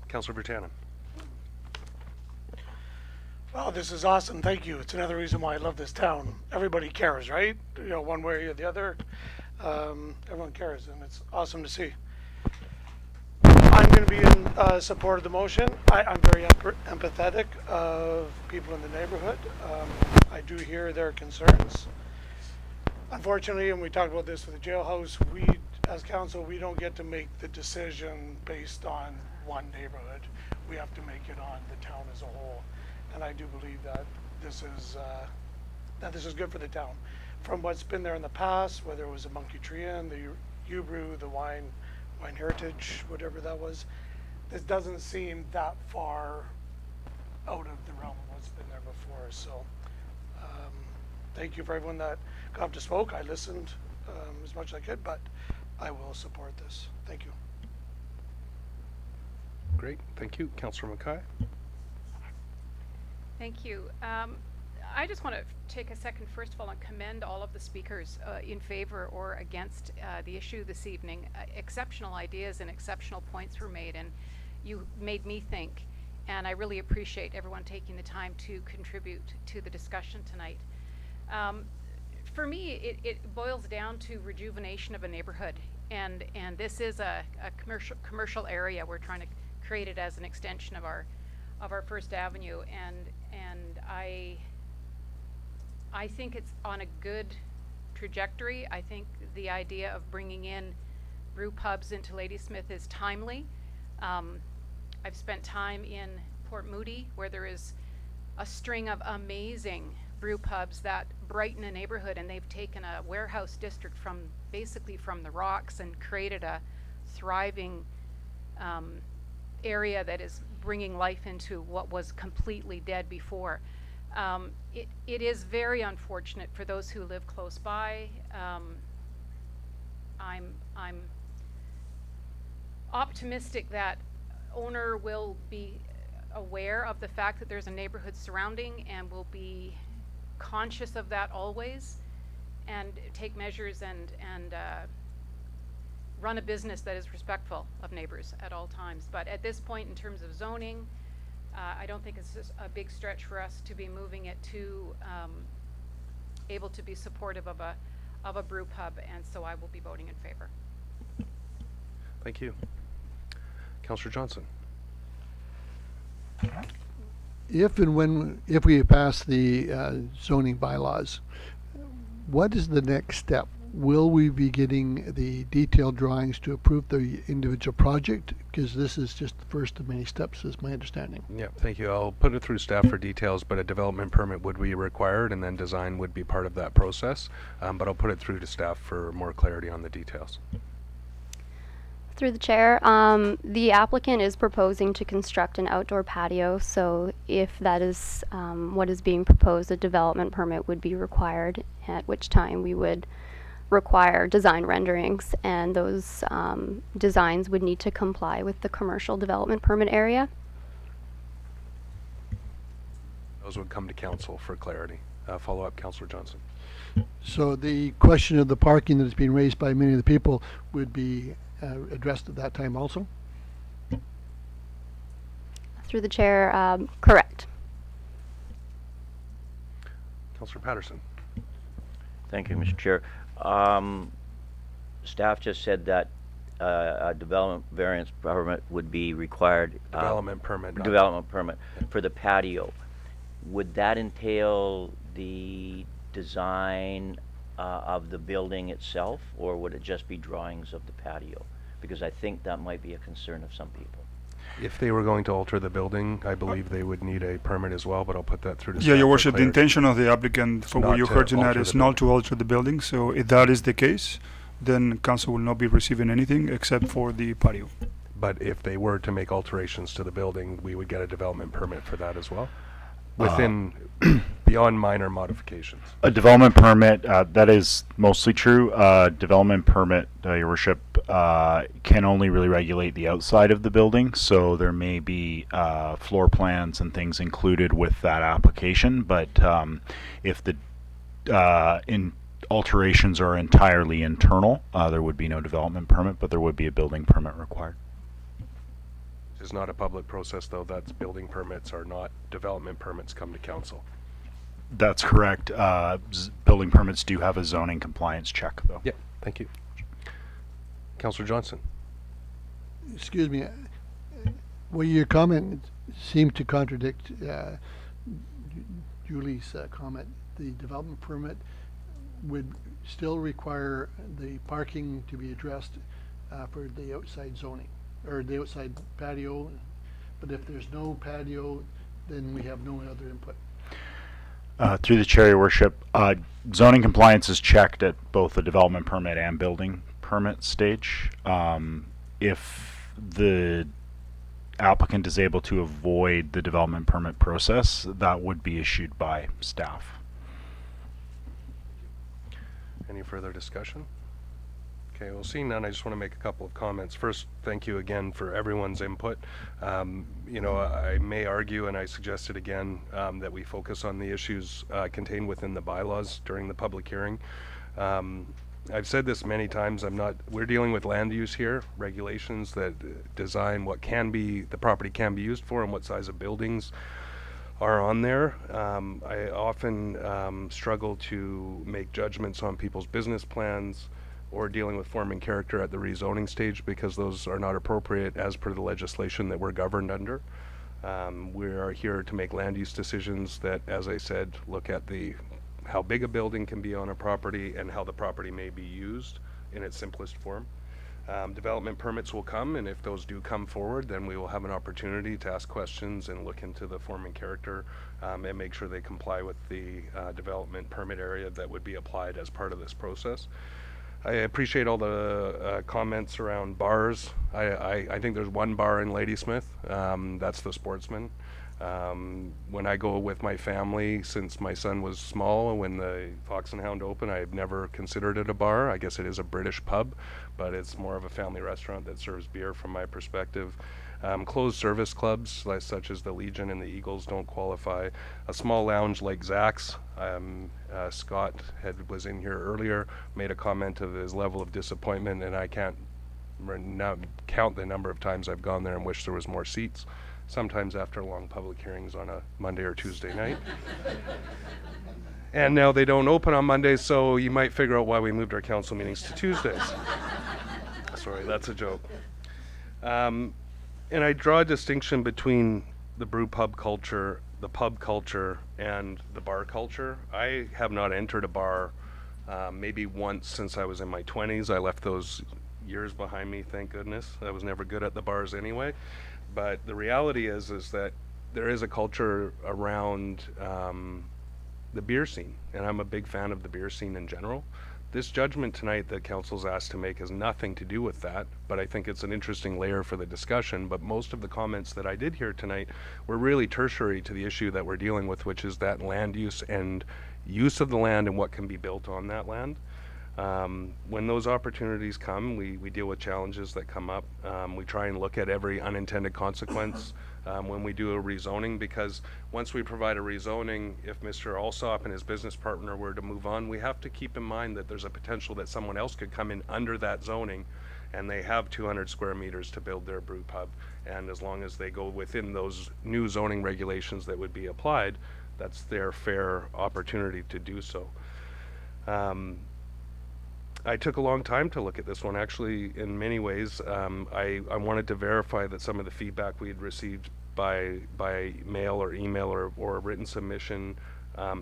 Councillor Virtanen. Well, this is awesome. Thank you. It's another reason why I love this town. Everybody cares, right? You know, one way or the other. Everyone cares, and it's awesome to see. I'm going to be in support of the motion. I'm very empathetic of people in the neighborhood. I do hear their concerns. unfortunately, and we talked about this with the jailhouse, we, as council, we don't get to make the decision based on one neighborhood. We have to make it on the town as a whole. And I do believe that this is good for the town. From what's been there in the past, whether it was a Monkey Tree Inn, the U-Brew, the wine heritage, whatever that was, this doesn't seem that far out of the realm of what's been there before. So thank you for everyone that got up to spoke. I listened as much as I could, but I will support this. Thank you. Great, thank you. Councillor Mackay. Thank you. I just want to take a second, first of all, and commend all of the speakers in favor or against the issue this evening. Exceptional ideas and exceptional points were made, and you made me think, and I really appreciate everyone taking the time to contribute to the discussion tonight. For me, it boils down to rejuvenation of a neighborhood, and this is a commercial area. We're trying to create it as an extension of our First Avenue, and I think it's on a good trajectory. I think the idea of bringing in brew pubs into Ladysmith is timely. I've spent time in Port Moody, where there is a string of amazing brew pubs that brighten a neighborhood, and they've taken a warehouse district basically from the rocks and created a thriving area that is bringing life into what was completely dead before. It is very unfortunate for those who live close by. I'm optimistic that owner will be aware of the fact that there's a neighborhood surrounding and will be conscious of that always, and take measures and run a business that is respectful of neighbors at all times. But at this point, in terms of zoning, I don't think it's just a big stretch for us to be moving it to able to be supportive of a brew pub, and so I will be voting in favor. Thank you. Councillor Johnson. If we pass the zoning bylaws, what is the next step? Will we be getting the detailed drawings to approve the individual project? Because this is just the first of many steps, is my understanding. Yeah, thank you. I'll put it through staff for details, but a development permit would be required, and then design would be part of that process. But I'll put it through to staff for more clarity on the details. Through the chair, the applicant is proposing to construct an outdoor patio, so if that is what is being proposed, a development permit would be required, at which time we would require design renderings, and those designs would need to comply with the commercial development permit area. Those would come to council for clarity. Follow up, Councillor Johnson. So the question of the parking that has been raised by many of the people would be addressed at that time also? Through the chair, correct. Councillor Patterson. Thank you, Mr. Chair. Staff just said that a development variance permit would be required. Development permit. Development permit for the patio. Would that entail the design of the building itself, or would it just be drawings of the patio? Because I think that might be a concern of some people. If they were going to alter the building, I believe they would need a permit as well, but I'll put that through to Yeah, staff Your for Worship, the clarity. intention of the applicant, for what you heard tonight, is not to alter the building. So if that is the case, then council will not be receiving anything except for the patio. But if they were to make alterations to the building, we would get a development permit for that as well, within beyond minor modifications. A development permit, that is mostly true. Development permit, Your Worship, can only really regulate the outside of the building, so there may be floor plans and things included with that application, but if the alterations are entirely internal, there would be no development permit, but there would be a building permit required. This is not a public process, though. That's building permits are not development permits come to council. That's correct. Building permits do have a zoning compliance check, though. Yeah, thank you. Councillor Johnson. Excuse me. Well, your comment seemed to contradict Julie's comment. The development permit would still require the parking to be addressed for the outside zoning, or the outside patio. But if there's no patio, then we have no other input. Through the chair, your worship, zoning compliance is checked at both the development permit and building permit stage. If the applicant is able to avoid the development permit process, that would be issued by staff. Any further discussion? Okay, well, seeing none, I just want to make a couple of comments. First, thank you again for everyone's input. You know, I may argue, and I suggested again, that we focus on the issues contained within the bylaws during the public hearing. I've said this many times, we're dealing with land use here, regulations that design what the property can be used for and what size of buildings are on there. I often struggle to make judgments on people's business plans or dealing with forming character at the rezoning stage, because those are not appropriate as per the legislation that we're governed under. We are here to make land use decisions that, as I said, look at how big a building can be on a property and how the property may be used in its simplest form. Development permits will come, and if those do come forward, then we will have an opportunity to ask questions and look into the form and character and make sure they comply with the development permit area that would be applied as part of this process. I appreciate all the comments around bars. I think there's one bar in Ladysmith, that's the Sportsman. When I go with my family, since my son was small, when the Fox and Hound opened, I've never considered it a bar. I guess it is a British pub, but it's more of a family restaurant that serves beer from my perspective. Closed service clubs, such as the Legion and the Eagles, don't qualify. A small lounge like Zach's, Scott was in here earlier, made a comment of his level of disappointment, and I can't now count the number of times I've gone there and wished there was more seats. Sometimes after long public hearings on a Monday or Tuesday night. And now they don't open on Mondays, so you might figure out why we moved our council meetings to Tuesdays. Sorry, that's a joke. And I draw a distinction between the brew pub culture, the pub culture, and the bar culture. I have not entered a bar maybe once since I was in my 20s. I left those years behind me, thank goodness. I was never good at the bars anyway. But the reality is that there is a culture around the beer scene, and I'm a big fan of the beer scene in general. This judgment tonight that council's asked to make has nothing to do with that, but I think it's an interesting layer for the discussion. But most of the comments that I did hear tonight were really tertiary to the issue that we're dealing with, which is that land use and use of the land and what can be built on that land. When those opportunities come, we deal with challenges that come up. We try and look at every unintended consequence when we do a rezoning, because once we provide a rezoning, if Mr. Alsop and his business partner were to move on, we have to keep in mind that there's a potential that someone else could come in under that zoning, and they have 200 square meters to build their brew pub, and as long as they go within those new zoning regulations that would be applied, that's their fair opportunity to do so. I took a long time to look at this one. Actually, in many ways, I wanted to verify that some of the feedback we had received by mail or email or written submission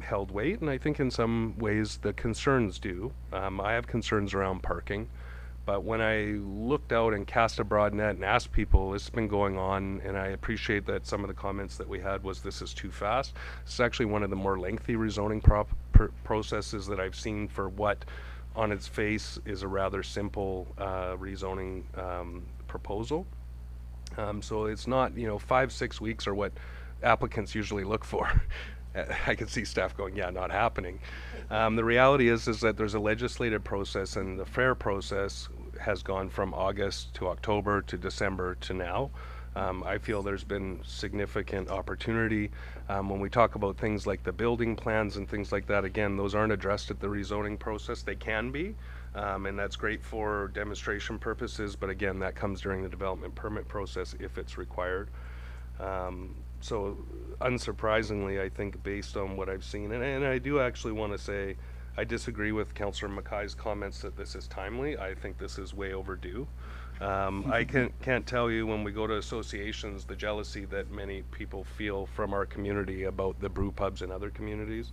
held weight, and I think in some ways the concerns do. I have concerns around parking, but when I looked out and cast a broad net and asked people, it's been going on, and I appreciate that some of the comments that we had was this is too fast. It's actually one of the more lengthy rezoning processes that I've seen for what on its face is a rather simple rezoning proposal. So it's not, 5-6 weeks are what applicants usually look for. I can see staff going, yeah, not happening. The reality is that there's a legislative process, and the fair process has gone from August to October to December to now. I feel there's been significant opportunity. When we talk about things like the building plans and things like that, again, those aren't addressed at the rezoning process. They can be, and that's great for demonstration purposes, but again, that comes during the development permit process if it's required. So unsurprisingly, I think based on what I've seen, and I do actually want to say, I disagree with Councillor Mackay's comments that this is timely. I think this is way overdue. I can't tell you when we go to associations the jealousy that many people feel from our community about the brew pubs in other communities.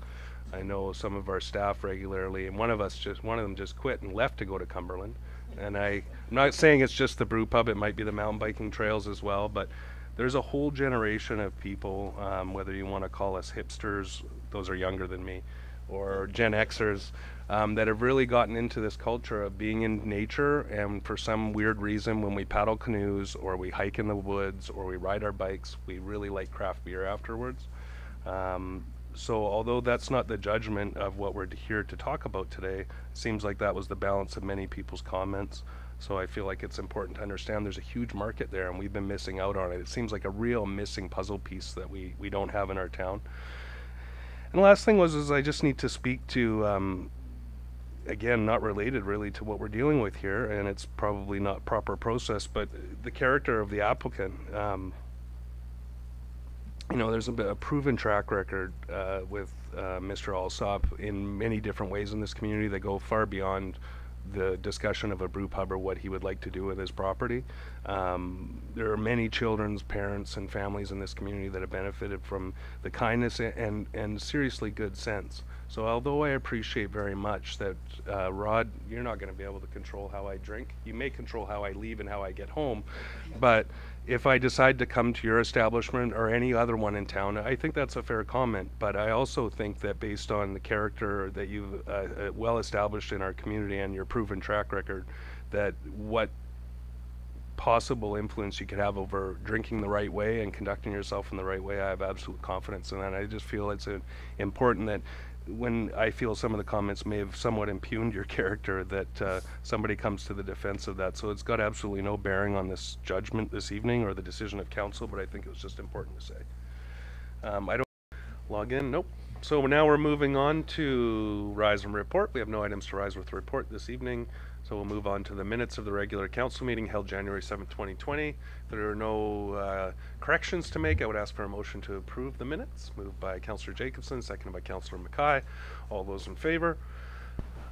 I know some of our staff regularly, and one of them just quit and left to go to Cumberland. And I'm not saying it's just the brew pub, it might be the mountain biking trails as well, but there's a whole generation of people, whether you want to call us hipsters, those are younger than me, or Gen Xers, that have really gotten into this culture of being in nature, and for some weird reason, when we paddle canoes, or we hike in the woods, or we ride our bikes, we really like craft beer afterwards. So although that's not the judgment of what we're here to talk about today, it seems like that was the balance of many people's comments. So I feel like it's important to understand there's a huge market there, and we've been missing out on it. It seems like a real missing puzzle piece that we don't have in our town. And the last thing is I just need to speak to, again, not related really to what we're dealing with here, and it's probably not proper process, but the character of the applicant. You know, there's a proven track record with Mr. Alsop in many different ways in this community that go far beyond the discussion of a brew pub or what he would like to do with his property. There are many children's parents and families in this community that have benefited from the kindness and seriously good sense. So although I appreciate very much that, Rod, you're not going to be able to control how I drink. You may control how I leave and how I get home, but if I decide to come to your establishment or any other one in town, I think that's a fair comment. But I also think that based on the character that you've well established in our community and your proven track record, that what possible influence you could have over drinking the right way and conducting yourself in the right way, I have absolute confidence in that. I just feel it's important that when I feel some of the comments may have somewhat impugned your character, that somebody comes to the defense of that. So it's got absolutely no bearing on this judgment this evening or the decision of council, but I think it was just important to say. I don't log in, nope. So now we're moving on to rise and report. We have no items to rise with report this evening. So we'll move on to the minutes of the regular council meeting held January 7th, 2020. If there are no corrections to make, I would ask for a motion to approve the minutes. Moved by Councillor Jacobson, seconded by Councillor Mackay. All those in favor?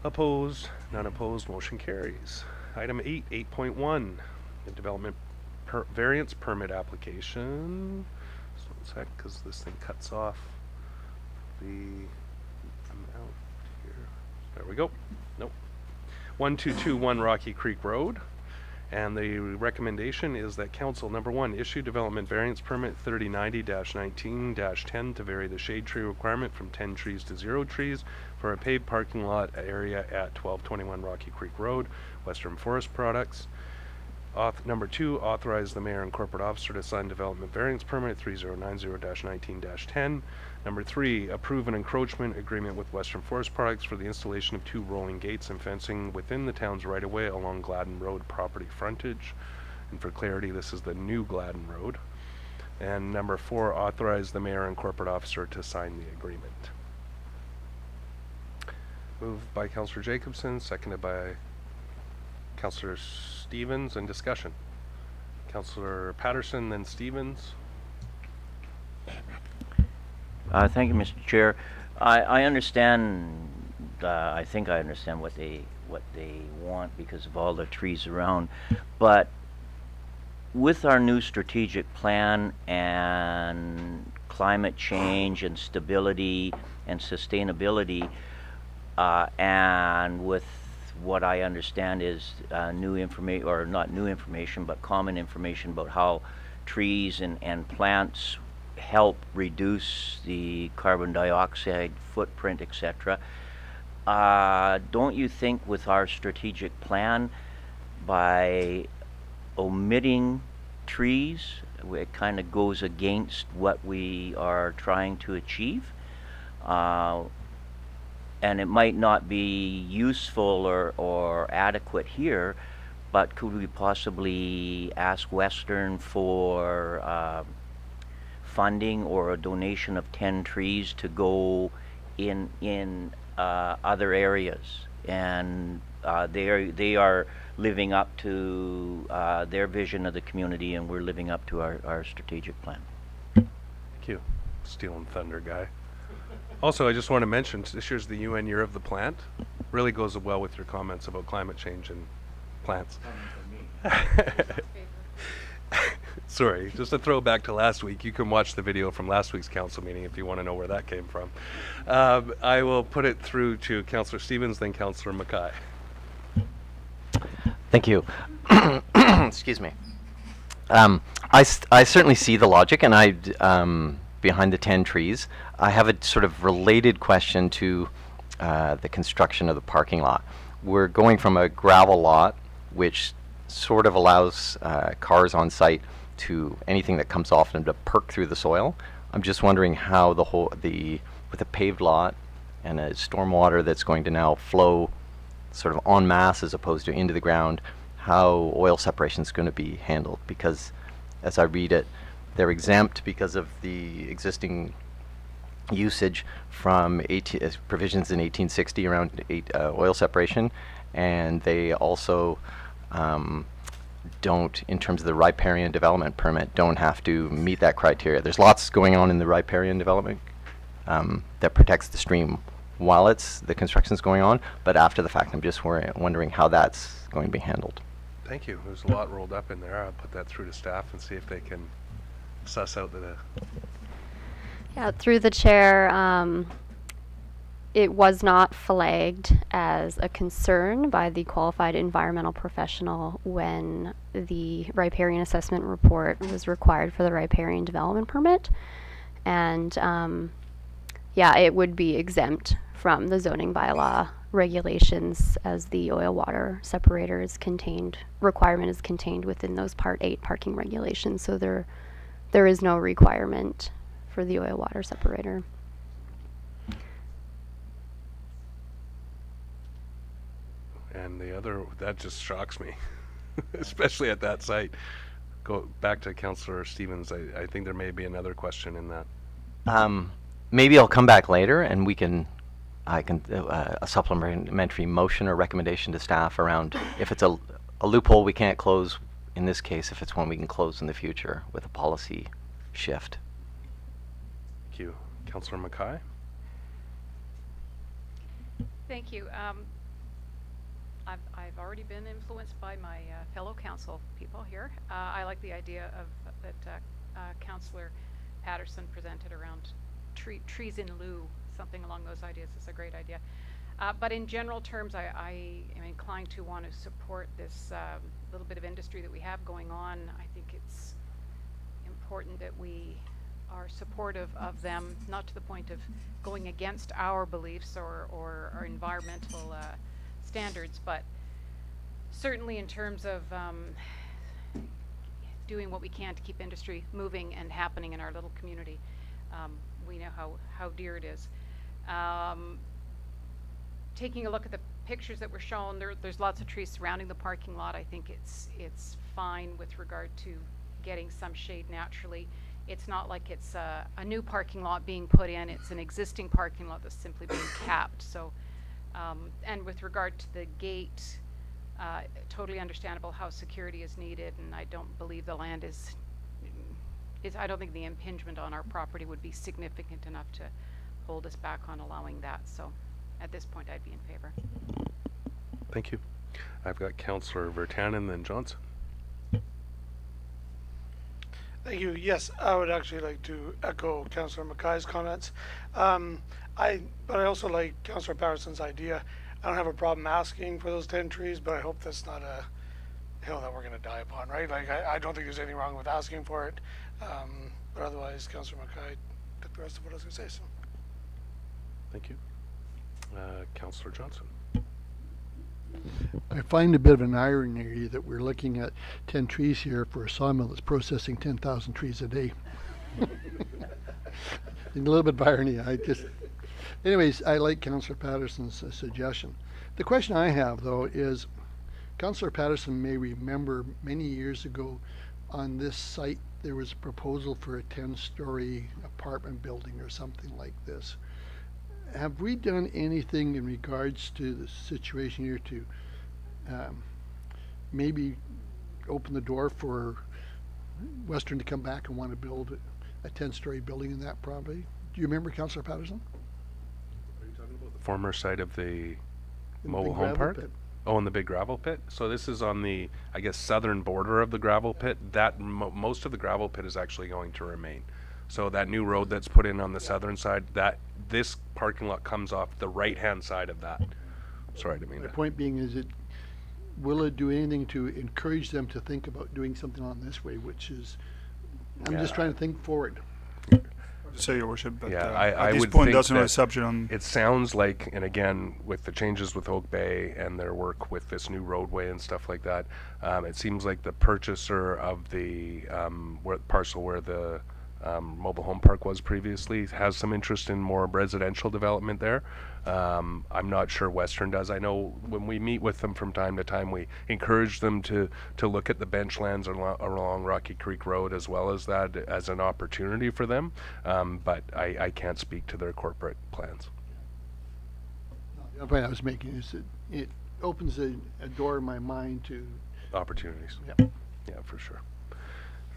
Opposed? None opposed. Motion carries. Item 8.1, the development variance permit application. Just one sec, because this thing cuts off the amount here. There we go. Nope. 1221 Rocky Creek Road, and the recommendation is that council, number one, issue development variance permit 3090-19-10 to vary the shade tree requirement from 10 trees to 0 trees for a paved parking lot area at 1221 Rocky Creek Road, Western Forest Products. Number two, authorize the mayor and corporate officer to sign development variance permit 3090-19-10. Number three, approve an encroachment agreement with Western Forest Products for the installation of 2 rolling gates and fencing within the town's right-of-way along Gladden Road property frontage. And for clarity, this is the new Gladden Road. And number four, authorize the mayor and corporate officer to sign the agreement. Moved by Councillor Jacobson, seconded by Councillor Stevens, and discussion. Councillor Patterson, then Stevens. Thank you, Mr. Chair. I understand. I think I understand what they want because of all the trees around. But with our new strategic plan and climate change and stability and sustainability, and with what I understand is new information, or not new information, but common information about how trees and plants help reduce the carbon dioxide footprint, etc. Don't you think with our strategic plan, by omitting trees, it kind of goes against what we are trying to achieve? And it might not be useful or adequate here, but could we possibly ask Western for funding or a donation of 10 trees to go in other areas? And they are living up to their vision of the community, and we're living up to our strategic plan. Thank you. Stealing thunder, guy. Also, I just want to mention, this year's the UN Year of the Plant. Really goes well with your comments about climate change and plants. Sorry, just a throwback to last week. You can watch the video from last week's council meeting if you want to know where that came from. I will put it through to Councillor Stevens, then Councillor Mackay. Thank you. Excuse me. I certainly see the logic, and behind the 10 trees. I have a sort of related question to the construction of the parking lot. We're going from a gravel lot, which sort of allows cars on site to anything that comes off them to perk through the soil. I'm just wondering how with a paved lot and a stormwater that's going to now flow sort of en masse as opposed to into the ground, how oil separation is going to be handled, because as I read it, they're exempt because of the existing usage from provisions in 1860 around oil separation, and they also don't, in terms of the riparian development permit, don't have to meet that criteria. There's lots going on in the riparian development that protects the stream while the construction's going on, but after the fact, I'm just wondering how that's going to be handled. Thank you. There's a lot rolled up in there. I'll put that through to staff and see if they can suss out the... Yeah, through the chair, it was not flagged as a concern by the qualified environmental professional when the riparian assessment report was required for the riparian development permit. And yeah, it would be exempt from the zoning bylaw regulations as the oil water separator requirement is contained within those Part 8 parking regulations. So there is no requirement for the oil water separator. And the other, that just shocks me, especially at that site. Go back to Councillor Stevens. I think there may be another question in that. Maybe I'll come back later and I can a supplementary motion or recommendation to staff around if it's a loophole we can't close in this case, if it's one we can close in the future with a policy shift. Thank you. Councillor Mackay? Thank you. I've already been influenced by my fellow council people here. I like the idea that Councillor Patterson presented around trees in lieu, something along those ideas is a great idea. But in general terms, I am inclined to want to support this little bit of industry that we have going on. I think it's important that we are supportive of them, not to the point of going against our beliefs or our environmental standards, but certainly in terms of doing what we can to keep industry moving and happening in our little community. We know how dear it is. Taking a look at the pictures that were shown, there's lots of trees surrounding the parking lot. I think it's fine with regard to getting some shade naturally. It's not like it's a new parking lot being put in. It's an existing parking lot that's simply being capped. So, and with regard to the gate, totally understandable how security is needed, and I don't believe the land I don't think the impingement on our property would be significant enough to hold us back on allowing that. So at this point, I'd be in favor. Thank you. I've got Councillor Vertanen, then Johnson. Thank you. Yes, I would actually like to echo Councillor Mackay's comments. But I also like Councillor Patterson's idea. I don't have a problem asking for those 10 trees, but I hope that's not a hill that we're going to die upon, right? Like, I don't think there's anything wrong with asking for it. But otherwise, Councillor Mackay took the rest of what I was going to say. So. Thank you. Councillor Johnson. I find a bit of an irony that we're looking at 10 trees here for a sawmill that's processing 10,000 trees a day. A little bit of irony. Anyways, I like Councillor Patterson's suggestion. The question I have, though, is Councillor Patterson may remember many years ago on this site there was a proposal for a 10-story apartment building or something like this. Have we done anything in regards to the situation here to maybe open the door for Western to come back and want to build a 10-story building in that property? Do you remember, Councillor Patterson? Are you talking about the former site of the mobile home park? Oh, in the big gravel pit? So this is on the, I guess, southern border of the gravel pit. That most of the gravel pit is actually going to remain. So that new road that's put in on the southern side, this parking lot comes off the right-hand side of that. Sorry, I didn't mean My to. point being is will it do anything to encourage them to think about doing something on this way, which is, I'm just trying to think forward. Say, Your Worship, but Yeah, at I this would point think that's another that subject on. it sounds like, and again, with the changes with Oak Bay and their work with this new roadway and stuff like that, it seems like the purchaser of the parcel where the mobile home park was previously has some interest in more residential development there. I'm not sure Western does. I know when we meet with them from time to time, we encourage them to look at the benchlands along Rocky Creek Road as well as that as an opportunity for them. But I can't speak to their corporate plans. The point I was making is that it opens a door in my mind to Opportunities. Yeah. Yeah, for sure.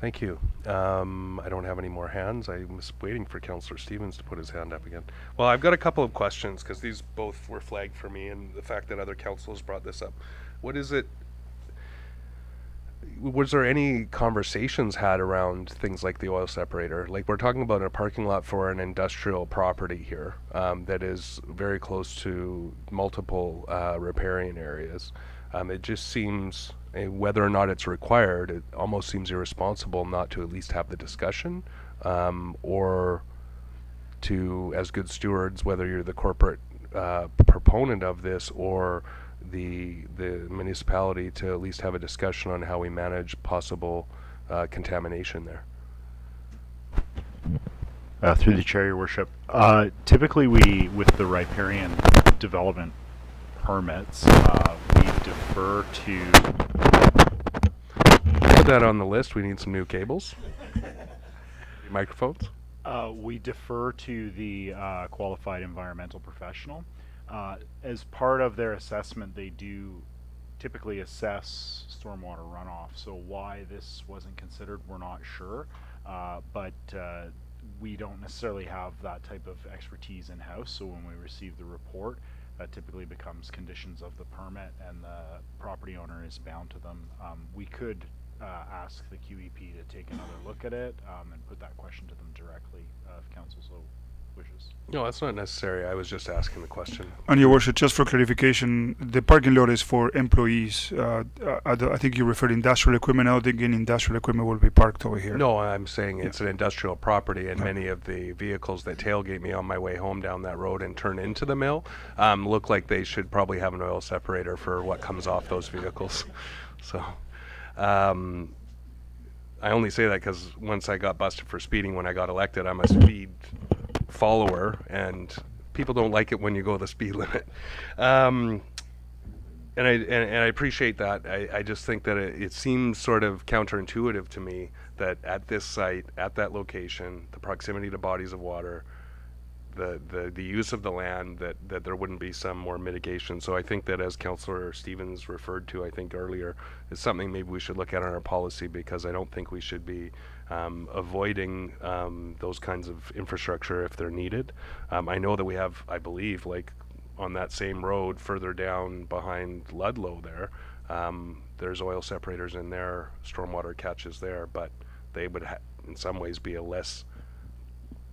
Thank you. I don't have any more hands. I was waiting for Councillor Stevens to put his hand up again. Well, I've got a couple of questions because these both were flagged for me, and the fact that other councillors brought this up. What is it? Was there any conversations had around things like the oil separator? Like, we're talking about a parking lot for an industrial property here that is very close to multiple riparian areas. It just seems, whether or not it's required, it almost seems irresponsible not to at least have the discussion, or to, as good stewards, whether you're the corporate proponent of this or the municipality, to at least have a discussion on how we manage possible contamination there. Through the chair, Your Worship. Typically, with the riparian development permits, we defer to. Put that on the list. We need some new cables. Microphones. We defer to the qualified environmental professional. As part of their assessment, they do typically assess stormwater runoff. So why this wasn't considered, we're not sure. But we don't necessarily have that type of expertise in-house. So when we receive the report, that typically becomes conditions of the permit, and the property owner is bound to them. We could ask the QEP to take another look at it and put that question to them directly if council so wishes. No, that's not necessary. I was just asking the question. And Your Worship, just for clarification, the parking lot is for employees. I think you referred industrial equipment. I don't think any industrial equipment will be parked over here. No, I'm saying it's an industrial property, and many of the vehicles that tailgate me on my way home down that road and turn into the mill look like they should probably have an oil separator for what comes off those vehicles. So I only say that because once I got busted for speeding when I got elected, I'm a speed follower, and people don't like it when you go the speed limit. And I appreciate that. I just think that it seems sort of counterintuitive to me that at this site, at that location, the proximity to bodies of water, the use of the land, that there wouldn't be some more mitigation. So I think that, as Councillor Stevens referred to, I think earlier, is something maybe we should look at on our policy, because I don't think we should be avoiding those kinds of infrastructure if they're needed. I know that we have, I believe, like on that same road further down behind Ludlow there, there's oil separators in there, stormwater catches there, but they would in some ways be a less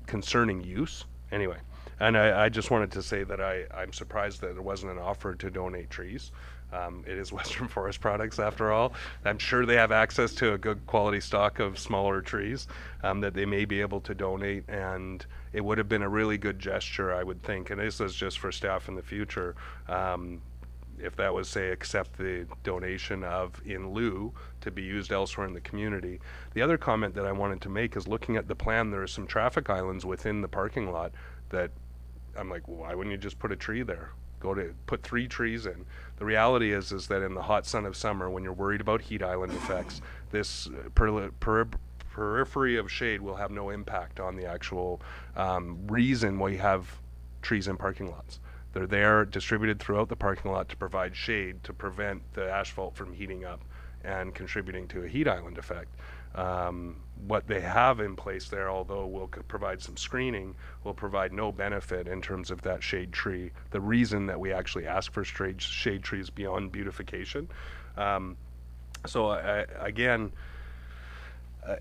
concerning use. Anyway, and I just wanted to say that I'm surprised that there wasn't an offer to donate trees. It is Western Forest Products, after all. I'm sure they have access to a good quality stock of smaller trees that they may be able to donate, and it would have been a really good gesture, I would think, and this is just for staff in the future, if that was, say, accept the donation of in lieu to be used elsewhere in the community. The other comment that I wanted to make is, looking at the plan, there are some traffic islands within the parking lot that I'm like, well, why wouldn't you just put a tree there? Put 3 trees in. The reality is that in the hot sun of summer, when you're worried about heat island effects, this periphery of shade will have no impact on the actual reason why you have trees in parking lots. They're there distributed throughout the parking lot to provide shade, to prevent the asphalt from heating up and contributing to a heat island effect. what they have in place there, although will provide some screening, will provide no benefit in terms of that shade tree. The reason that we actually ask for shade trees beyond beautification. So again,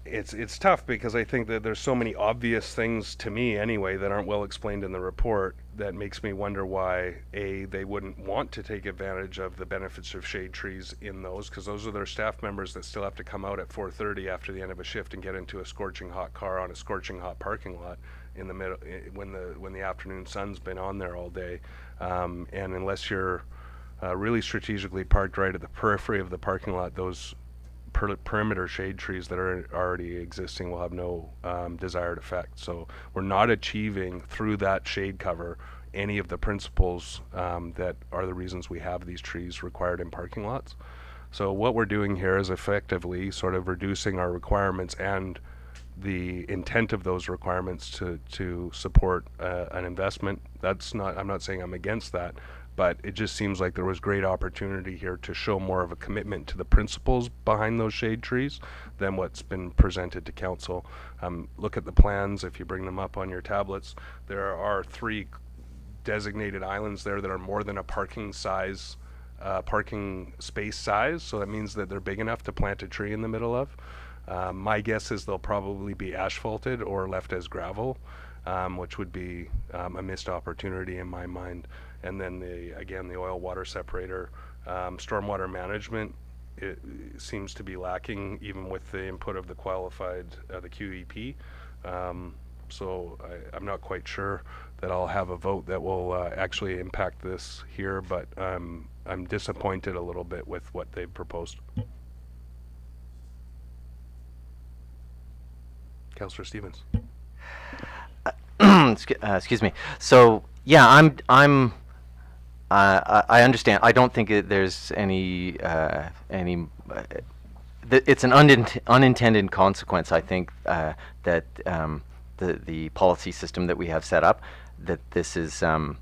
it's tough because I think that there's so many obvious things to me anyway that aren't well explained in the report that makes me wonder why they wouldn't want to take advantage of the benefits of shade trees in those, because those are their staff members that still have to come out at 4:30 after the end of a shift and get into a scorching hot car on a scorching hot parking lot in the middle when the afternoon sun's been on there all day, and unless you're really strategically parked right at the periphery of the parking lot, those perimeter shade trees that are already existing will have no desired effect. So we're not achieving through that shade cover any of the principles that are the reasons we have these trees required in parking lots. So what we're doing here is effectively sort of reducing our requirements and the intent of those requirements to support an investment. I'm not saying I'm against that, but it just seems like there was great opportunity here to show more of a commitment to the principles behind those shade trees than what's been presented to council. Look at the plans, if you bring them up on your tablets. There are 3 designated islands there that are more than a parking space size, so that means that they're big enough to plant a tree in the middle of. My guess is they'll probably be asphalted or left as gravel, which would be a missed opportunity in my mind. And then the oil water separator, stormwater management, it seems to be lacking even with the input of the qualified, the QEP. So I'm not quite sure that I'll have a vote that will actually impact this here, but I'm disappointed a little bit with what they've proposed. Councillor Stevens. Excuse me. So yeah, I understand. I don't think there's any it's an unintended consequence. I think that the policy system that we have set up, that this is the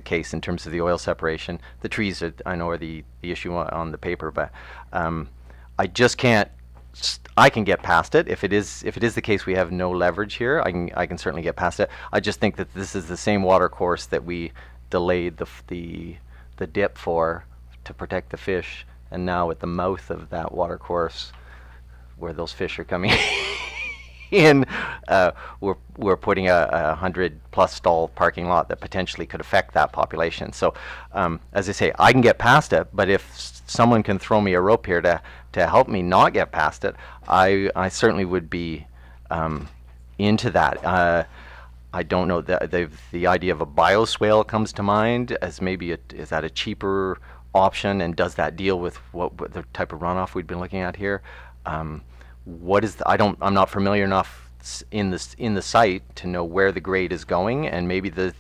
case in terms of the oil separation. The trees I know are the issue on the paper, but I just can't. I can get past it if it is the case we have no leverage here. I can certainly get past it. I just think that this is the same water course that we delayed the dip for to protect the fish, and now at the mouth of that water course where those fish are coming in, we're putting a 100+ stall parking lot that potentially could affect that population. So as I say, I can get past it, but if someone can throw me a rope here to help me not get past it, I certainly would be into that. I don't know, the idea of a bioswale comes to mind as maybe is that a cheaper option, and does that deal with what the type of runoff we've been looking at here? What is I'm not familiar enough in the site to know where the grade is going, and maybe the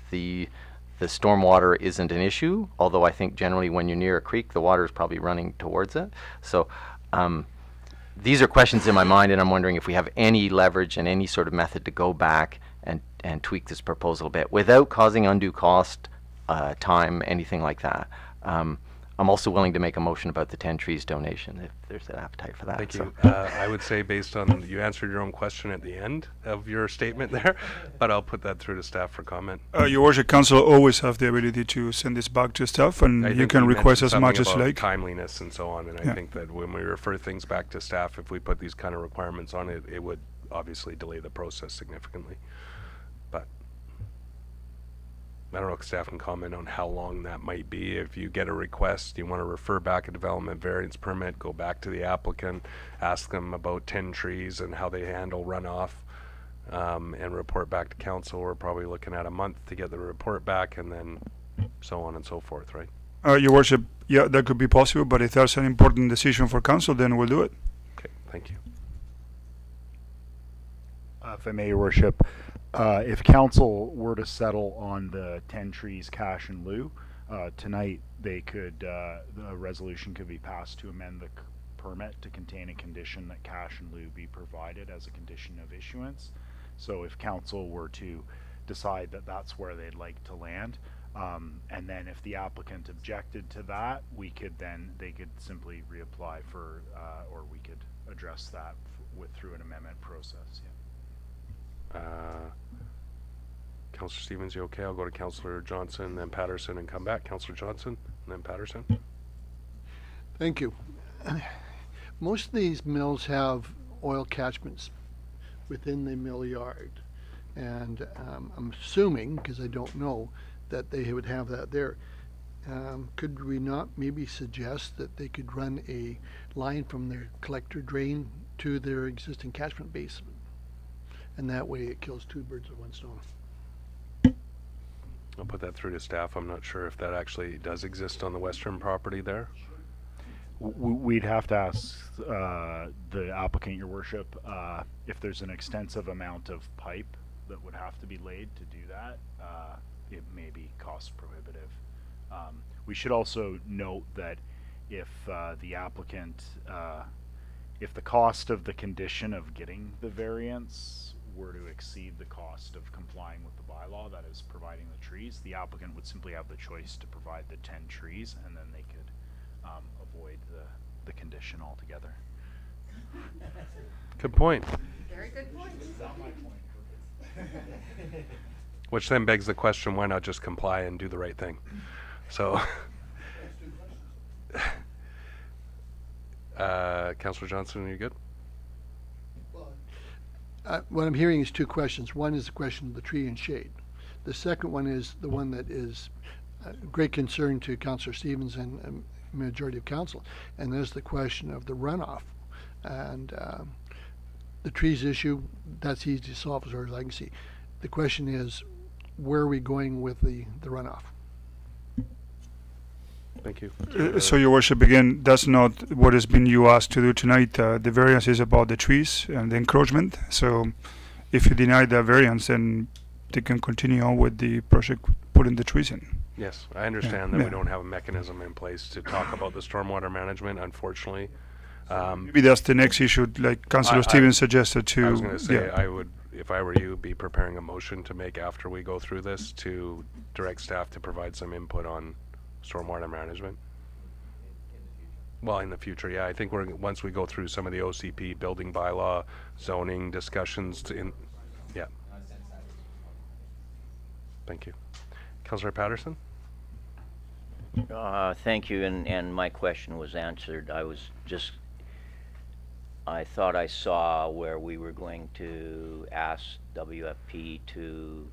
stormwater isn't an issue, although I think generally when you're near a creek the water is probably running towards it. So these are questions in my mind, and I'm wondering if we have any leverage and any sort of method to go back and tweak this proposal a bit without causing undue cost, time, anything like that. I'm also willing to make a motion about the 10 trees donation if there's an appetite for that. Thank you. I would say based on, you answered your own question at the end of your statement there, but I'll put that through to staff for comment. Your Worship, Council always have the ability to send this back to staff, and you can request as much as you like. Timeliness and so on, and I think that when we refer things back to staff, if we put these kind of requirements on it, it would obviously delay the process significantly. But I don't know if staff can comment on how long that might be. If you get a request, you want to refer back a development variance permit, go back to the applicant, ask them about 10 trees and how they handle runoff, and report back to council. We're probably looking at a month to get the report back, and then so on and so forth, right? Your Worship, yeah, that could be possible, but if that's an important decision for council, then we'll do it. Okay, thank you. If I may, Your Worship, if council were to settle on the 10 trees cash in lieu, tonight they could, the resolution could be passed to amend the permit to contain a condition that cash in lieu be provided as a condition of issuance. So if council were to decide that that's where they'd like to land, and then if the applicant objected to that, they could simply reapply for, or we could address that through an amendment process. Yeah. Councillor Stevens, you okay? I'll go to Councillor Johnson, then Patterson, and come back. Councillor Johnson, and then Patterson. Thank you. Most of these mills have oil catchments within the mill yard, and I'm assuming, because I don't know, that they would have that there. Could we not maybe suggest that they could run a line from their collector drain to their existing catchment basin? And that way it kills two birds with one stone. I'll put that through to staff. I'm not sure if that actually does exist on the western property there. We'd have to ask the applicant, Your Worship, if there's an extensive amount of pipe that would have to be laid to do that. It may be cost prohibitive. We should also note that if the applicant, if the cost of the condition of getting the variance were to exceed the cost of complying with the bylaw, that is providing the trees, the applicant would simply have the choice to provide the 10 trees, and then they could avoid the condition altogether. Good point. Very good point. Which then begs the question, why not just comply and do the right thing? So, Councillor Johnson, are you good? What I'm hearing is two questions. One is the question of the tree and shade. The second one is the one that is great concern to Councillor Stevens and majority of council, and there's the question of the runoff. And the trees issue, that's easy to solve as far as I can see. The question is, where are we going with the runoff? Thank you. So, Your Worship, again, that's not what has been you asked to do tonight. The variance is about the trees and the encroachment. So, if you deny that variance, then they can continue on with the project putting the trees in. Yes, I understand that we don't have a mechanism in place to talk about the stormwater management, unfortunately. Maybe that's the next issue, like Councillor Stevens suggested to. I was going to say, I would, if I were you, be preparing a motion to make after we go through this to direct staff to provide some input on stormwater management. Well, in the future, yeah. I think once we go through some of the OCP building bylaw zoning discussions yeah. Thank you. Councillor Patterson? Thank you, and my question was answered. I thought I saw where we were going to ask WFP to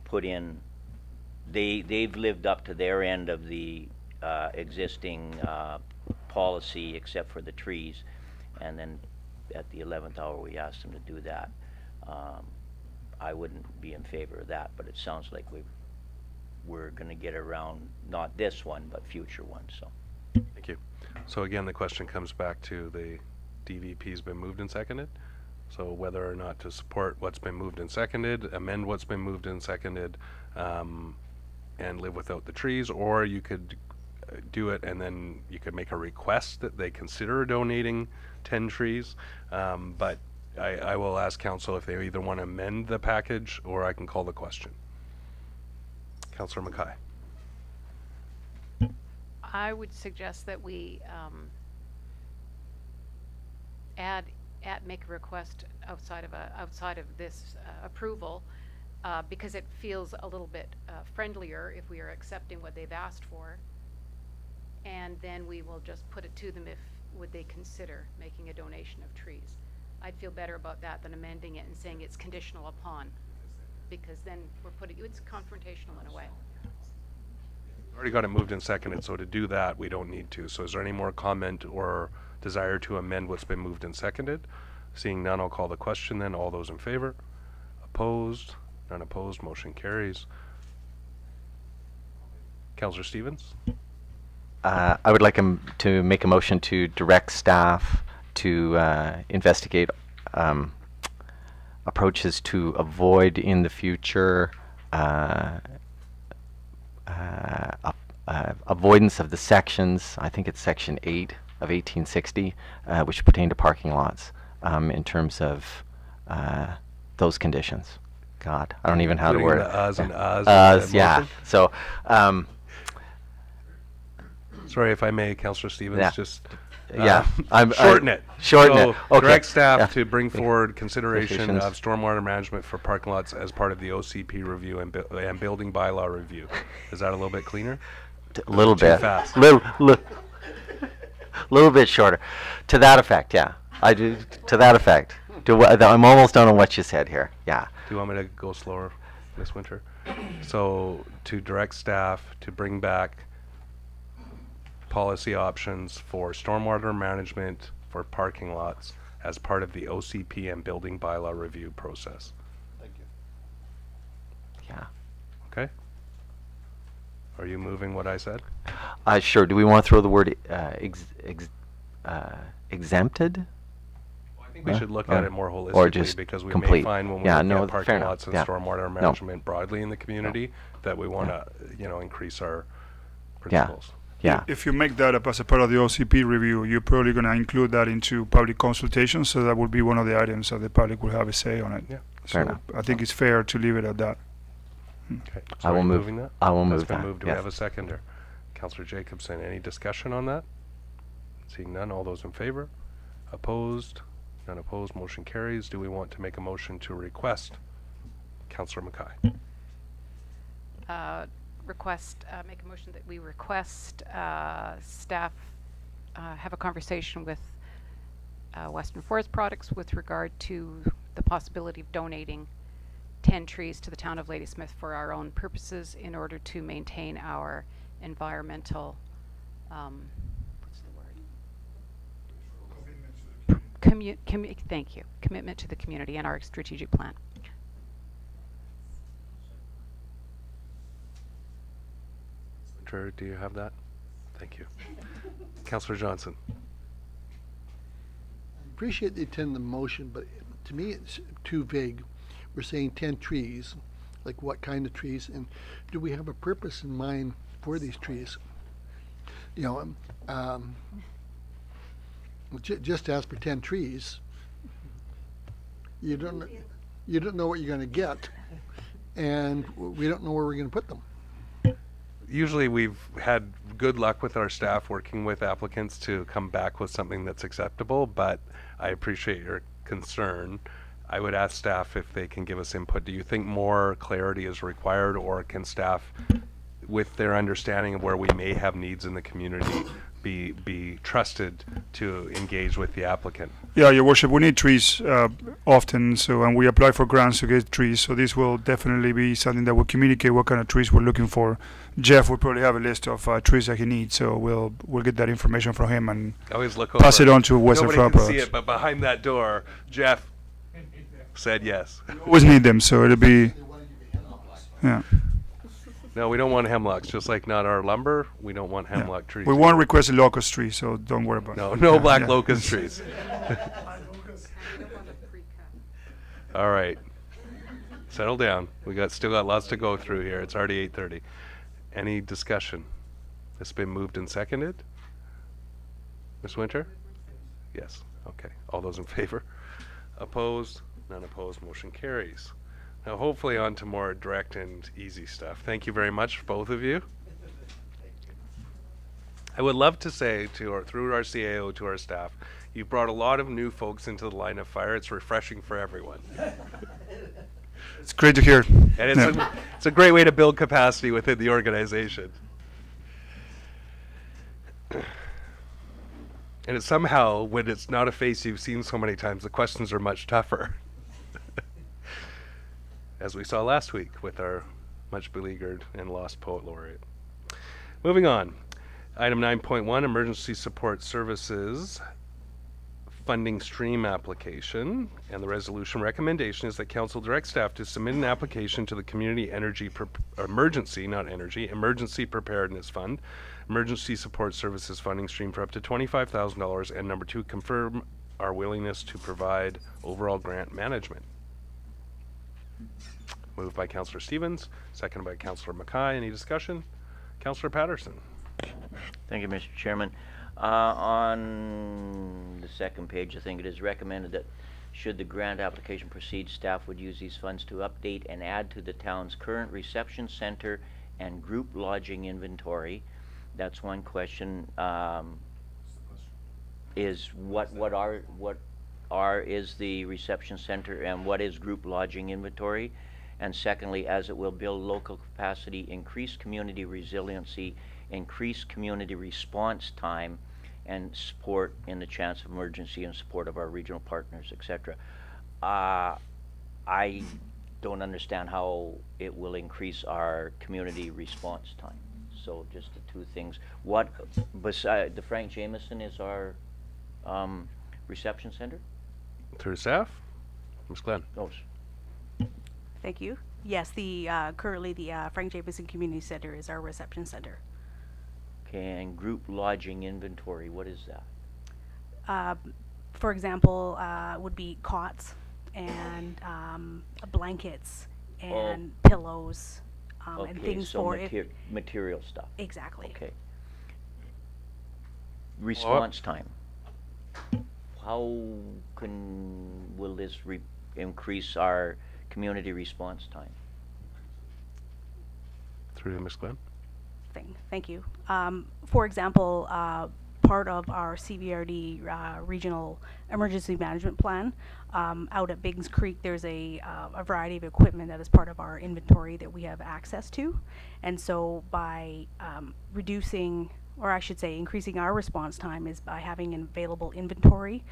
put in, they've lived up to their end of the existing policy except for the trees, and then at the 11th hour we asked them to do that. I wouldn't be in favor of that, but it sounds like we're going to get around not this one but future ones. So thank you. So again, the question comes back to the DVP's been moved and seconded, so whether or not to support what's been moved and seconded, amend what's been moved and seconded, and live without the trees, or you could do it and then you could make a request that they consider donating 10 trees, but I will ask council if they either want to amend the package or I can call the question. Councillor Mackay. I would suggest that we make a request outside of this approval, because it feels a little bit friendlier if we are accepting what they've asked for, and then we will just put it to them if would they consider making a donation of trees. I'd feel better about that than amending it and saying it's conditional upon, because then we're putting it's confrontational in a way. Already got it moved and seconded, so to do that we don't need to. So is there any more comment or desire to amend what's been moved and seconded? Seeing none, I'll call the question then. All those in favor? Opposed? None opposed. Motion carries. Councillor Stevens? I would like to make a motion to direct staff to investigate approaches to avoid in the future avoidance of the sections, I think it's section 8 of 1860, which pertain to parking lots, in terms of those conditions. God, I don't even know how to word it. Yeah. So, sorry if I may, Councillor Stevens, yeah. just Yeah, shorten it. Shorten So it. Okay. Direct staff Yeah. to bring forward consideration Considerations. of stormwater management for parking lots as part of the OCP review and building bylaw review. Is that a little bit cleaner? A little Too bit. fast. Little bit shorter. To that effect, yeah. I do. To that effect. I'm almost done on what you said here. Yeah. Do you want me to go slower this winter? So to direct staff to bring back policy options for stormwater management for parking lots as part of the OCP and building bylaw review process. Thank you. Yeah. Okay? Are you moving what I said? Sure. Do we want to throw the word exempted? I think we should look at it more holistically or just because we complete. may find when we Yeah, look no, at fair parking enough. lots and Yeah. stormwater No. management broadly in the community that we want to, increase our principles. Yeah. If you make that up as a part of the OCP review, you're probably going to include that into public consultation, so that would be one of the items that the public will have a say on it. Yeah. Fair So enough. I think it's fair to leave it at that. Okay. I So are will you move- moving that? I will That's move been that, moved. Do yes. we have a seconder? Councillor Jacobson, any discussion on that? Seeing none, all those in favor? Opposed? None opposed, motion carries. Do we want to make a motion to request? Councillor Mackay. Make a motion that we request staff have a conversation with Western Forest Products with regard to the possibility of donating 10 trees to the town of Ladysmith for our own purposes in order to maintain our environmental, what's the word? Thank you. Commitment to the community and our strategic plan. Winter, do you have that? Thank you. Councillor Johnson. I appreciate the intent of the motion, but to me it's too vague. We're saying 10 trees, like what kind of trees, and do we have a purpose in mind for these trees? Just ask for 10 trees, you don't know what you're going to get, and we don't know where we're going to put them. Usually we've had good luck with our staff working with applicants to come back with something that's acceptable, but I appreciate your concern. I would ask staff if they can give us input. Do you think more clarity is required, or can staff, with their understanding of where we may have needs in the community, be trusted to engage with the applicant? Yeah, Your Worship, we need trees often, and we apply for grants to get trees, so this will definitely be something that will communicate what kind of trees we're looking for. Jeff will probably have a list of trees that he needs, so we'll get that information from him and Always look pass over. it on to Western Flower Nobody can see Products. it, but behind that door, Jeff said yes. Always need them, so it'll be, yeah. No, we don't want hemlocks, just like not our lumber, we don't want hemlock trees. We won't request a locust tree, so don't worry about it. No Yeah, black yeah. locust trees. All right. Settle down. We still got lots to go through here. It's already 8:30. Any discussion? It's been moved and seconded. Ms. Winter? Yes. Okay. All those in favor? Opposed? None opposed. Motion carries. Now, hopefully, on to more direct and easy stuff. Thank you very much, both of you. I would love to say through our CAO to our staff, you've brought a lot of new folks into the line of fire. It's refreshing for everyone. It's great to hear. And it's a great way to build capacity within the organization. And it's somehow, when it's not a face you've seen so many times, the questions are much tougher. As we saw last week with our much beleaguered and lost poet laureate. Moving on. Item 9.1, Emergency Support Services Funding Stream Application. And the resolution recommendation is that Council direct staff to submit an application to the Community Emergency Preparedness Fund, Emergency Support Services Funding Stream for up to $25,000, and number 2, confirm our willingness to provide overall grant management. Moved by Councillor Stevens, seconded by Councillor Mackay. Any discussion? Councillor Patterson. Thank you, Mr. Chairman. On the second page, I think it is recommended that should the grant application proceed, staff would use these funds to update and add to the town's current reception center and group lodging inventory. That's one question. is what is the reception center, and what is group lodging inventory? And secondly, as it will build local capacity, increase community resiliency, increase community response time, and support in the chance of emergency and support of our regional partners, etc. I don't understand how it will increase our community response time. So just the two things. What, beside the Frank Jameson is our reception center? Through staff? Ms. Glenn. Oh. Thank you. Yes, currently the Frank Jameson Community Center is our reception center. Okay, and group lodging inventory, what is that? For example, would be cots and blankets and pillows Okay, and things so for material stuff. Exactly. Okay. Response time. How will this increase our community response time? Through Ms. Glenn. Thank you. For example, part of our CVRD regional emergency management plan, out at Biggs Creek, there's a variety of equipment that is part of our inventory that we have access to. And so by reducing, or I should say increasing our response time, is by having an available inventory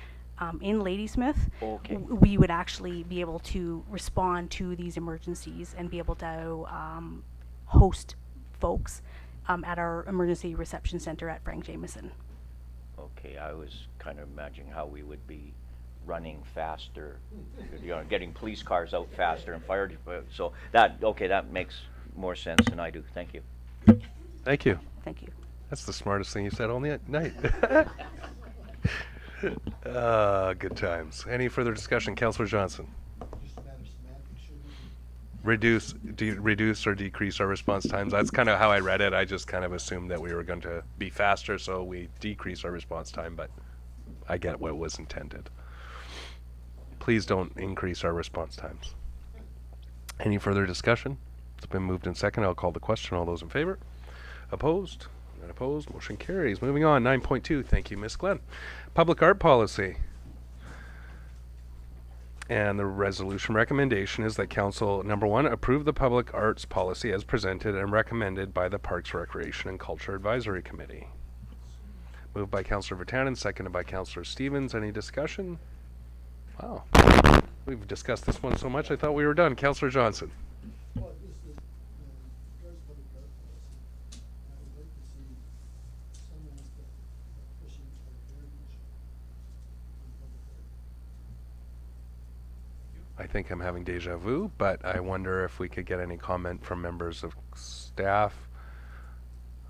in Ladysmith. Okay. We would actually be able to respond to these emergencies and be able to host folks at our emergency reception center at Frank Jameson. Okay, I was kind of imagining how we would be running faster, you know, getting police cars out faster and fire. So that, okay, that makes more sense than I do. Thank you. Thank you. Thank you. That's the smartest thing you said all night. Good times. Any further discussion? Councillor Johnson. Reduce or decrease our response times. That's kind of how I read it. I just kind of assumed that we were going to be faster, so we decrease our response time, but I get what was intended. Please don't increase our response times. Any further discussion? It's been moved in second. I'll call the question. All those in favor? Opposed? None opposed. Motion carries. Moving on. 9.2. Thank you, Ms. Glenn. Public art policy. And the resolution recommendation is that Council, number 1, approve the public arts policy as presented and recommended by the Parks, Recreation and Culture Advisory Committee. Moved by Councillor Virtanen, seconded by Councillor Stevens. Any discussion? Wow. We've discussed this one so much I thought we were done. Councillor Johnson. Well, this is, regards to public art policy, I would like to see some aspect of pushing for heritage in public art. I think I'm having deja vu, but I wonder if we could get any comment from members of staff.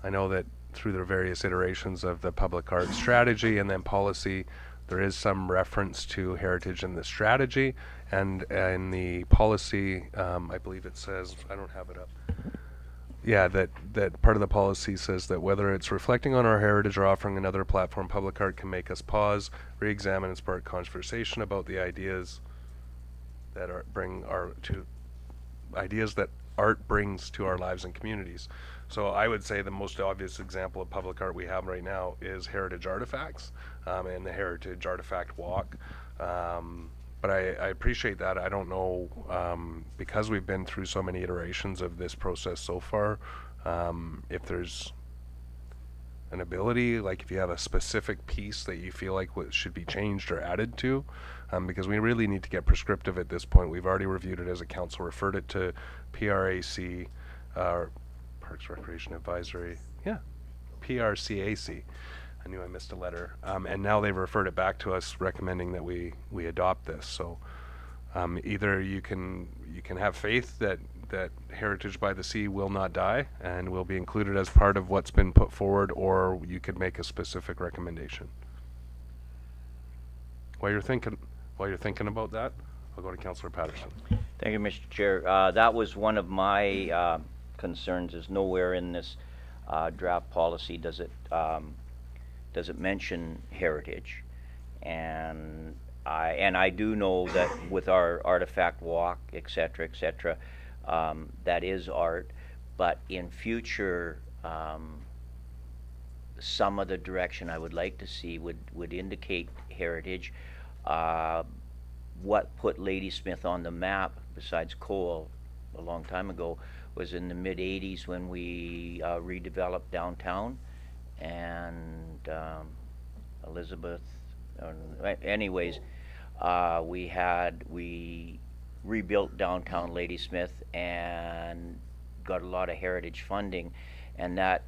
I know that through the various iterations of the public art strategy and then policy, there is some reference to heritage in the strategy, and in the policy, I believe it says, I don't have it up. Yeah, that part of the policy says that whether it's reflecting on our heritage or offering another platform, public art can make us pause, re-examine and spark conversation about the ideas that ideas that art brings to our lives and communities. So I would say the most obvious example of public art we have right now is heritage artifacts and the heritage artifact walk. But I appreciate that. I don't know, because we've been through so many iterations of this process so far, if there's an ability, like if you have a specific piece that you feel like what should be changed or added to, because we really need to get prescriptive at this point. We've already reviewed it as a council, referred it to PRAC, Parks Recreation Advisory, PRCAC. I knew I missed a letter, and now they've referred it back to us, recommending that we adopt this. So either you can have faith that Heritage by the Sea will not die and will be included as part of what's been put forward, or you could make a specific recommendation. While you're thinking about that, I'll go to Councillor Patterson. Thank you, Mr. Chair. That was one of my concerns. Is nowhere in this draft policy does it mention heritage, and I do know that with our artifact walk, etc., that is art, but in future some of the direction I would like to see would indicate heritage. What put Ladysmith on the map, besides coal, a long time ago, was in the mid-'80s when we redeveloped downtown, and Elizabeth, anyways, we rebuilt downtown Ladysmith and got a lot of heritage funding, and that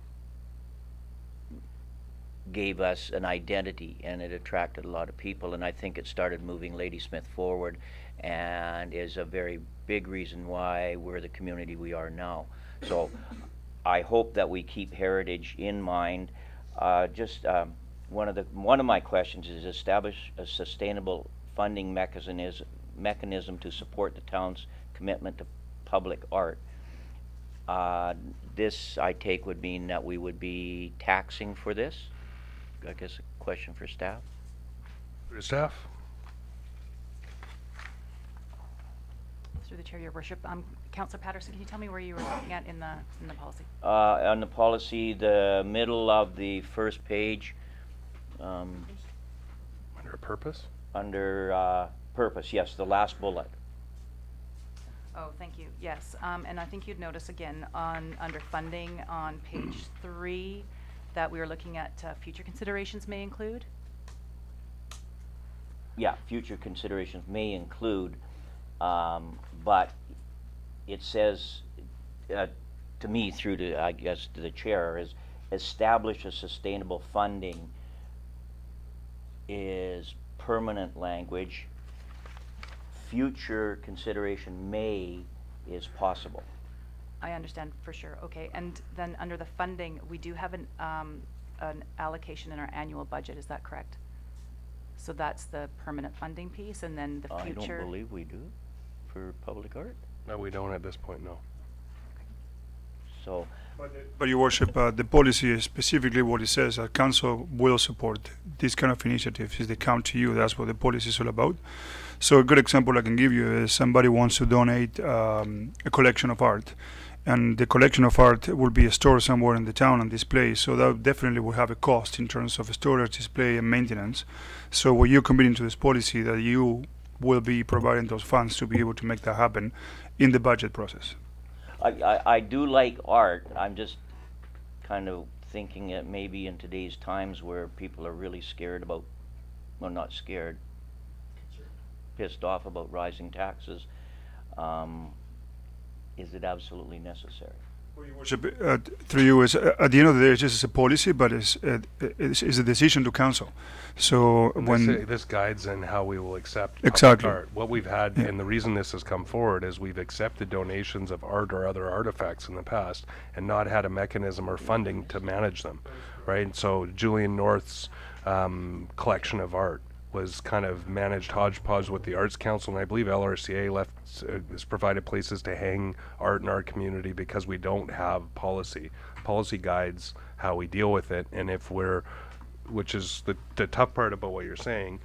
gave us an identity, and it attracted a lot of people, and I think it started moving Ladysmith forward, and is a very big reason why we're the community we are now. So I hope that we keep heritage in mind. One of my questions is establish a sustainable funding mechanism to support the town's commitment to public art. This, I take, would mean that we would be taxing for this. I guess a question for staff. For staff. Through the chair, Your Worship. Councillor Patterson, can you tell me where you were looking at in the policy? On the policy, the middle of the first page. Under purpose? Under purpose, yes, the last bullet. Oh, thank you. Yes, and I think you'd notice again under funding on page 3 that we were looking at future considerations may include. Yeah, future considerations may include, but it says to me, through to, I guess, to the chair, is establish a sustainable funding is permanent language. Future consideration may is possible. I understand for sure. Okay, and then under the funding, we do have an allocation in our annual budget. Is that correct? So that's the permanent funding piece, and then the future. I don't believe we do for public art. No, we don't at this point. No. So. But Your Worship, the policy is specifically what it says. Council will support this kind of initiatives if they come to you. That's what the policy is all about. So a good example I can give you is somebody wants to donate a collection of art, and the collection of art will be stored somewhere in the town and displayed. So that definitely will have a cost in terms of storage, display, and maintenance. So what you're committing to this policy, that you will be providing those funds to be able to make that happen in the budget process. I do like art. I'm just kind of thinking that maybe in today's times where people are really scared about, well, not scared, pissed off about rising taxes, is it absolutely necessary? Well, Your Worship, through you, is at the end of the day, it's just a policy, but it's a decision to council. So and when this guides in how we will accept exactly public art. What we've had, and the reason this has come forward, is we've accepted donations of art or other artifacts in the past, and not had a mechanism or funding to manage them, right? So Julian North's collection of art was kind of managed hodgepodge with the Arts Council, and I believe LRCA has provided places to hang art in our community because we don't have policy. Policy guides how we deal with it, and if we're, which is the tough part about what you're saying,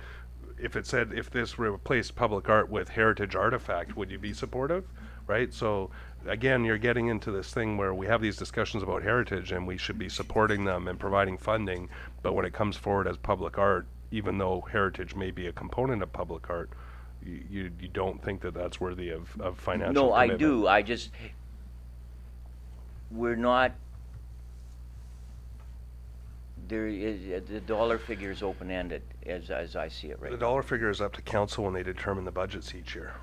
if it said, if this replaced public art with heritage artifact, would you be supportive, right? So again, you're getting into this thing where we have these discussions about heritage and we should be supporting them and providing funding, but when it comes forward as public art, even though heritage may be a component of public art, you don't think that that's worthy of financial No, commitment? I do. I just, we're not, there is, the dollar figure is open-ended as I see it right now. The dollar figure is up to council when they determine the budgets each year,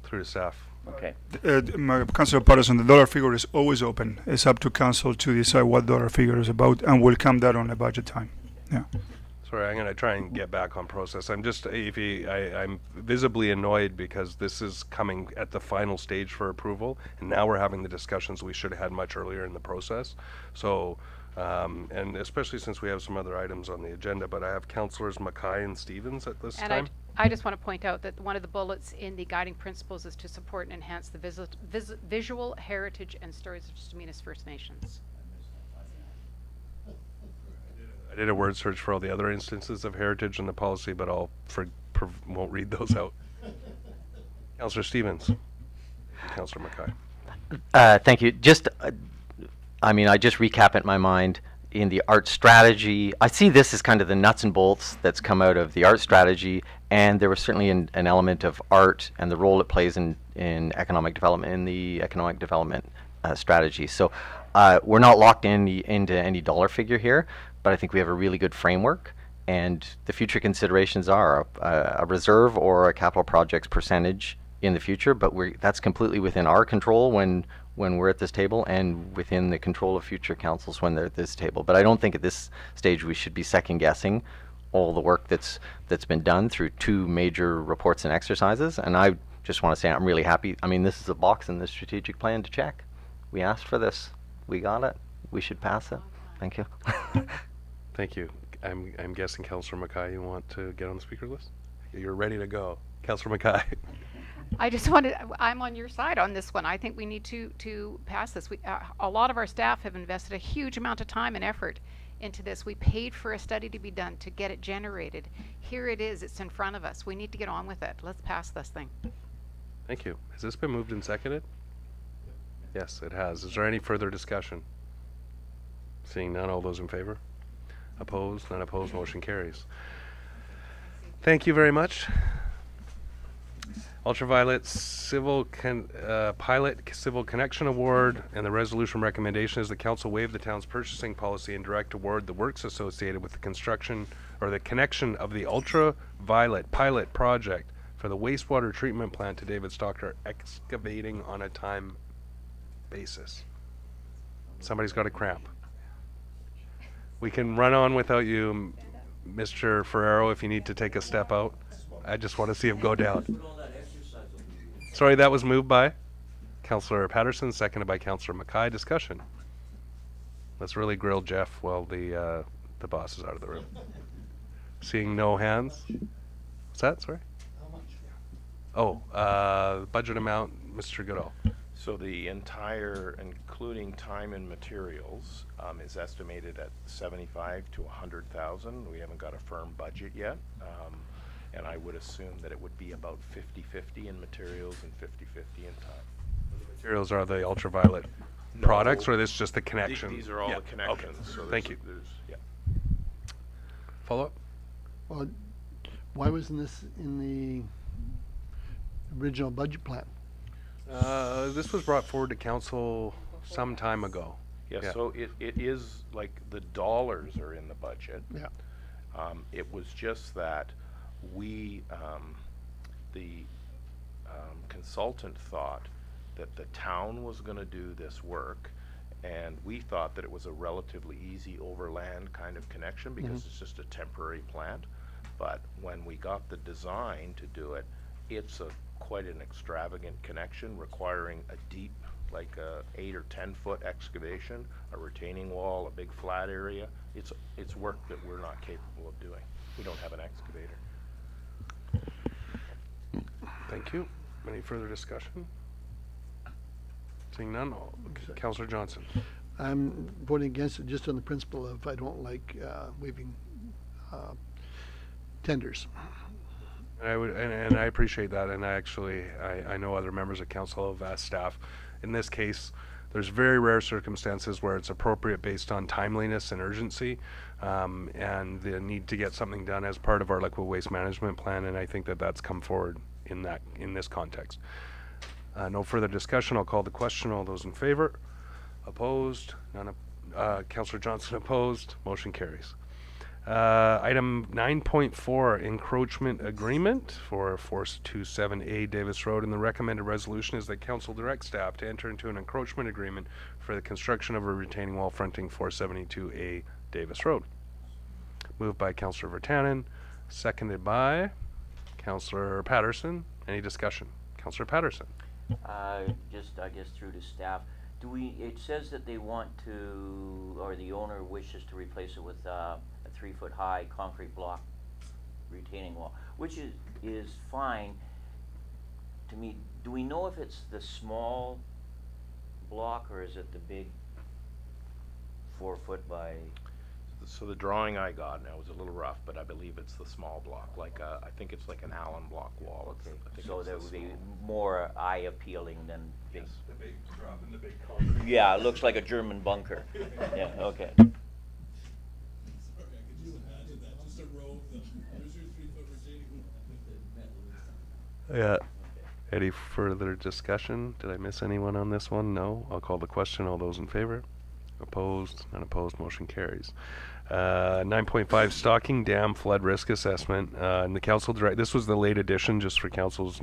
through the staff. Okay. Councillor Patterson, the dollar figure is always open. It's up to council to decide what dollar figure is about, and we'll come that on a budget time. Yeah. Sorry, I'm going to try and get back on process. I'm just, I'm visibly annoyed because this is coming at the final stage for approval, and now we're having the discussions we should have had much earlier in the process. So, and especially since we have some other items on the agenda, but I have Councillors Mackay and Stevens at this time. I just want to point out that one of the bullets in the guiding principles is to support and enhance the visual heritage and stories of Staminas First Nations. I did a word search for all the other instances of heritage in the policy, but I'll won't read those out. Councillor Stevens. Councillor Mackay. Thank you. Just, I mean, I just recap it in my mind. in the art strategy. I see this as kind of the nuts and bolts that's come out of the art strategy, and there was certainly an element of art and the role it plays in economic development, in the economic development strategy. So we're not locked into any dollar figure here, but I think we have a really good framework, and the future considerations are a reserve or a capital projects percentage in the future, but that's completely within our control when we're at this table, and within the control of future councils when they're at this table. But I don't think at this stage we should be second guessing all the work that's been done through 2 major reports and exercises. And I just want to say I'm really happy. I mean, this is a box in the strategic plan to check. We asked for this. We got it. We should pass it. Thank you. Thank you. I'm guessing Councillor Mackay, you want to get on the speaker list? You're ready to go. Councillor Mackay. I just wanted, I'm on your side on this one. I think we need to pass this. A lot of our staff have invested a huge amount of time and effort into this. We paid for a study to be done to get it generated. Here it is. It's in front of us. We need to get on with it. Let's pass this thing. Thank you. Has this been moved and seconded? Yes, it has. Is there any further discussion? Seeing none, all those in favor? Opposed? None opposed. Motion carries. Thank you very much. Ultraviolet Pilot Civil Connection Award, and the resolution recommendation is the council waive the town's purchasing policy and direct award the works associated with the construction or the connection of the ultraviolet pilot project for the wastewater treatment plant to David Stockner Excavating on a time basis. Somebody's got a cramp. We can run on without you, Mr. Ferrero, if you need to take a step out. I just want to see him go down. Sorry, that was moved by Councillor Patterson, seconded by Councillor Mackay. Discussion. Let's really grill Jeff while the boss is out of the room. Seeing no hands. What's that? Sorry. Oh, budget amount, Mr. Goodall. So the entire, including time and materials, is estimated at 75 to 100,000. We haven't got a firm budget yet. And I would assume that it would be about 50-50 in materials and 50-50 in time. The materials are the ultraviolet products, or this is just the connection? These are all the connections. Okay. So thank you. Yeah. Follow up? Well, why wasn't this in the original budget plan? This was brought forward to council some time ago. Yeah, so it is like the dollars are in the budget. Yeah. It was just that we, the consultant thought that the town was going to do this work, and we thought that it was a relatively easy overland kind of connection because it's just a temporary plant. But when we got the design to do it, it's quite an extravagant connection requiring a deep, like a 8 or 10 foot excavation, a retaining wall, a big flat area. It's work that we're not capable of doing. We don't have an excavator. Thank you. Any further discussion? Seeing none, Councillor Johnson. I'm voting against it just on the principle of I don't like waiving tenders. And I would, and I appreciate that. And I know other members of council have asked staff. In this case, there's very rare circumstances where it's appropriate based on timeliness and urgency, and the need to get something done as part of our liquid waste management plan. And I think that that's come forward in this context. No further discussion. I'll call the question. All those in favor? Opposed? None. Councillor Johnson opposed. Motion carries. Item 9.4, encroachment agreement for 427A Davis Road, and the recommended resolution is that council direct staff to enter into an encroachment agreement for the construction of a retaining wall fronting 472A Davis Road. Moved by Councillor Virtanen, seconded by Councillor Patterson. Any discussion? Councillor Patterson. Just, I guess, through to staff. It says that they want to, or the owner wishes to replace it with a 3-foot high concrete block retaining wall, which is fine to me. Do we know if it's the small block or is it the big 4-foot by? So the drawing I got now was a little rough, but I believe it's the small block. Like I think it's like an Allen block wall. Okay. So that would be more eye appealing than big. Yes, the big drop in the big concrete. Yeah, it looks like a German bunker. Yeah. Okay. Yeah. Any further discussion? Did I miss anyone on this one? No. I'll call the question. All those in favor? Opposed? Unopposed. Motion carries. 9.5 Stocking Dam Flood Risk Assessment. And the council this was the late addition, just for council's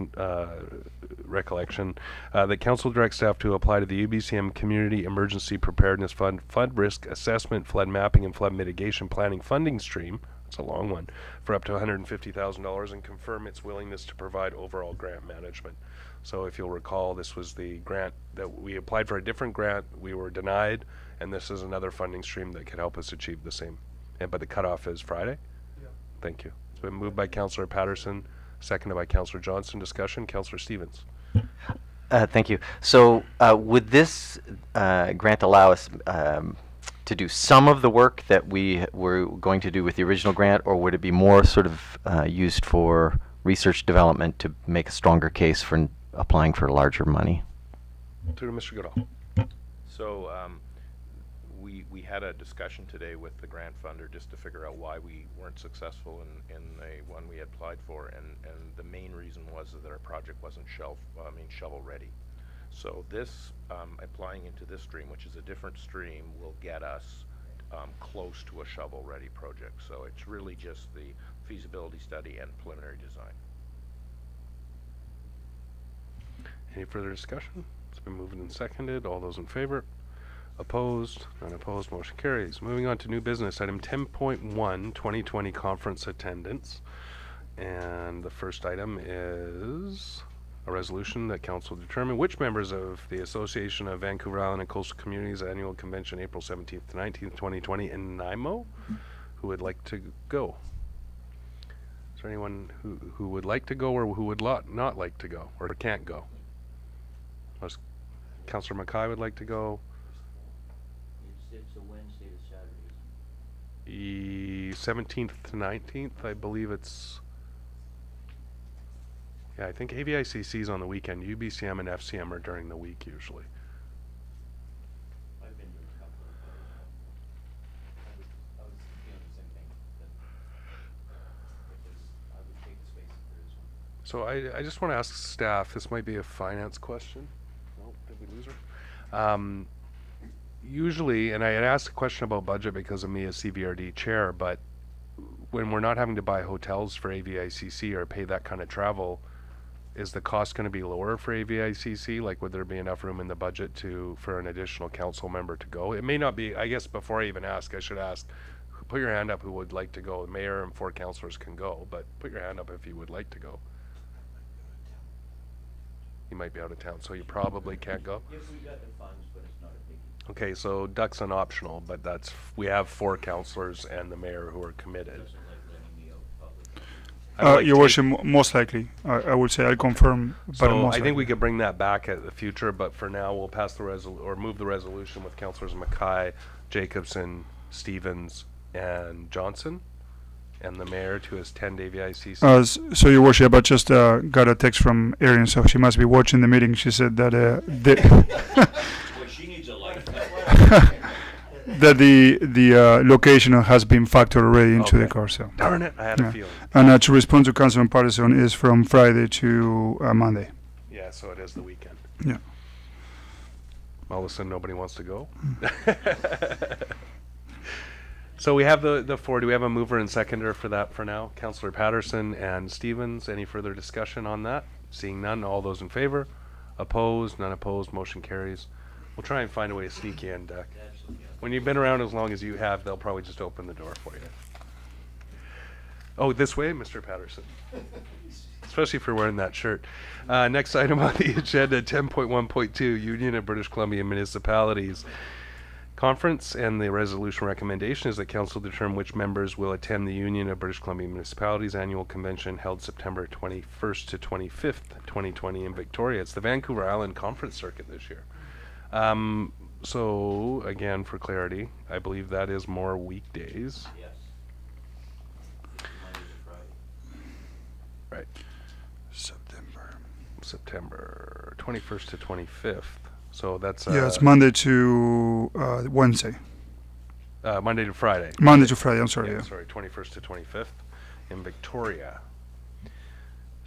recollection. The council directs staff to apply to the UBCM Community Emergency Preparedness Fund Flood Risk Assessment, Flood Mapping, and Flood Mitigation Planning Funding Stream. It's a long one, for up to $150,000, and confirm its willingness to provide overall grant management. So if you'll recall, this was the grant that we applied for, a different grant, we were denied, and this is another funding stream that could help us achieve the same. But the cutoff is Friday? Yeah. Thank you. It's been moved by Councillor Patterson, seconded by Councillor Johnson. Discussion, Councillor Stevens. Thank you. So would this grant allow us to do some of the work that we were going to do with the original grant, or would it be more sort of used for research development to make a stronger case for applying for larger money? To Mr. Goodall. So we had a discussion today with the grant funder just to figure out why we weren't successful in the one we had applied for, and the main reason was that our project wasn't shovel ready. So this, applying into this stream, which is a different stream, will get us close to a shovel-ready project. So it's really just the feasibility study and preliminary design. Any further discussion? It's been moved and seconded. All those in favor? Opposed? None opposed. Motion carries. Moving on to new business. Item 10.1, 2020 conference attendance. And the first item is a resolution that council determine which members of the Association of Vancouver Island and Coastal Communities Annual Convention April 17th to 19th, 2020 in Nanaimo who would like to go. Is there anyone who would like to go, or who would not like to go, or can't go? Councillor Mackay would like to go. It's a Wednesday to Saturday. 17th to 19th, I believe it's. Yeah, I think AVICC is on the weekend. UBCM and FCM are during the week usually. I've been to a couple of those. I was feeling the same thing. I would take the space if there is one. So I just want to ask staff, this might be a finance question. Oh, did we lose her? Usually, and I had asked a question about budget because of me as CVRD chair, but when we're not having to buy hotels for AVICC or pay that kind of travel, is the cost going to be lower for AVICC? Like, would there be enough room in the budget for an additional council member to go? It may not be. I guess before I even ask, I should ask, put your hand up who would like to go. The mayor and 4 councillors can go, but put your hand up if you would like to go. You might be out of town, so you probably can't go. If we got the funds, but it's not a biggie. Okay, so duck's an optional, but we have 4 councillors and the mayor who are committed. Your worship, most likely. I would say I'll confirm, but So most I think likely. we could bring that back at the future, but for now we'll pass the move the resolution with councillors Mackay, Jacobson, Stevens, and Johnson, and the mayor to attend AVICC. So your worship, I just got a text from Erin, so she must be watching the meeting. She said that Well, she needs a life. that the location has been factored already into the car. So Darn it, I had a feeling. And to respond to Councilman Patterson is from Friday to Monday. Yeah, so it is the weekend. Yeah. All of a sudden nobody wants to go. So we have the 4. Do we have a mover and seconder for that for now? Councillor Patterson and Stevens. Any further discussion on that? Seeing none, all those in favor? Opposed? None opposed. Motion carries. We'll try and find a way to sneak you in, Duck. When you've been around as long as you have, they'll probably just open the door for you. Oh, this way, Mr. Patterson. Especially if you're wearing that shirt. Next item on the agenda, 10.1.2, Union of British Columbia Municipalities Conference, and the resolution recommendation is that council determine which members will attend the Union of British Columbia Municipalities annual convention held September 21st to 25th, 2020 in Victoria. It's the Vancouver Island Conference Circuit this year. So, again, for clarity, I believe that is more weekdays. Yes. Monday to Friday. Right. September 21st to 25th. So that's Yeah, it's Monday to Wednesday. Monday to Friday. Monday to Friday, I'm sorry. Yeah, Yeah. sorry, 21st to 25th in Victoria.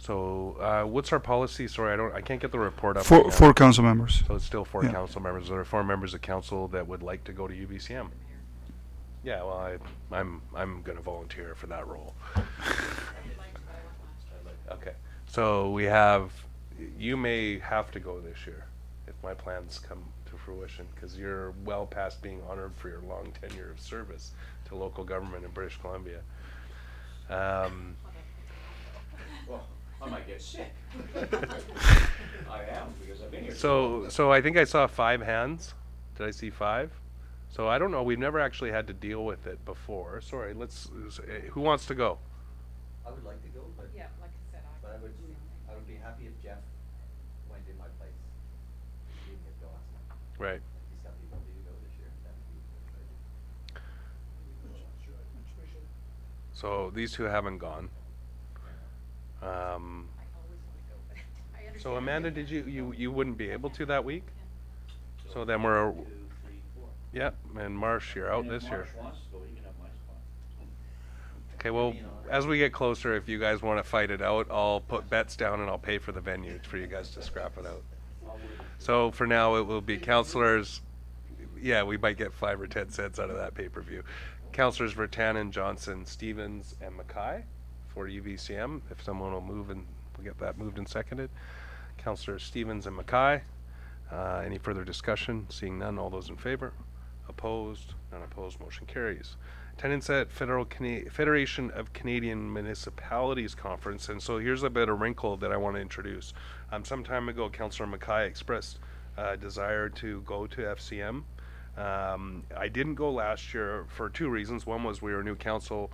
So what's our policy? Sorry, I can't get the report up. Four council members. So it's still four Yeah. council members. There are 4 members of council that would like to go to UBCM. Yeah, well, I'm going to volunteer for that role. Okay, so we have. You may have to go this year if my plans come to fruition, because you're well past being honored for your long tenure of service to local government in British Columbia. Well, I might get sick. I am, because I've been here. So I think I saw 5 hands. Did I see 5? So I don't know. We've never actually had to deal with it before. Sorry. Who wants to go? I would like to go, but Yeah, like I said, but I would be happy if Jeff went in my place. He didn't get to go last night. Right. He's got the ability to go this year. That would be So these 2 haven't gone. So Amanda, did you wouldn't be able to that week? So then we're. 2, 3, 4. Yep, and Marsh, you're out And if this year. Marsh wants to go, he can have my spot. Okay, well, as we get closer, if you guys want to fight it out, I'll put bets down and I'll pay for the venue for you guys to scrap it out. So for now, it will be councillors. Yeah, we might get 5 or 10 cents out of that pay-per-view. Councillors Vertanen, Johnson, Stevens, and Mackay for UVCM. If someone will move and we'll get that moved and seconded. Councillors Stevens and Mackay. Any further discussion? Seeing none, all those in favor? Opposed? None opposed. Motion carries. Attendance at Federation of Canadian Municipalities Conference. And so here's a bit of wrinkle that I want to introduce. Some time ago, Councillor Mackay expressed desire to go to FCM. I didn't go last year for 2 reasons. One was we were a new council.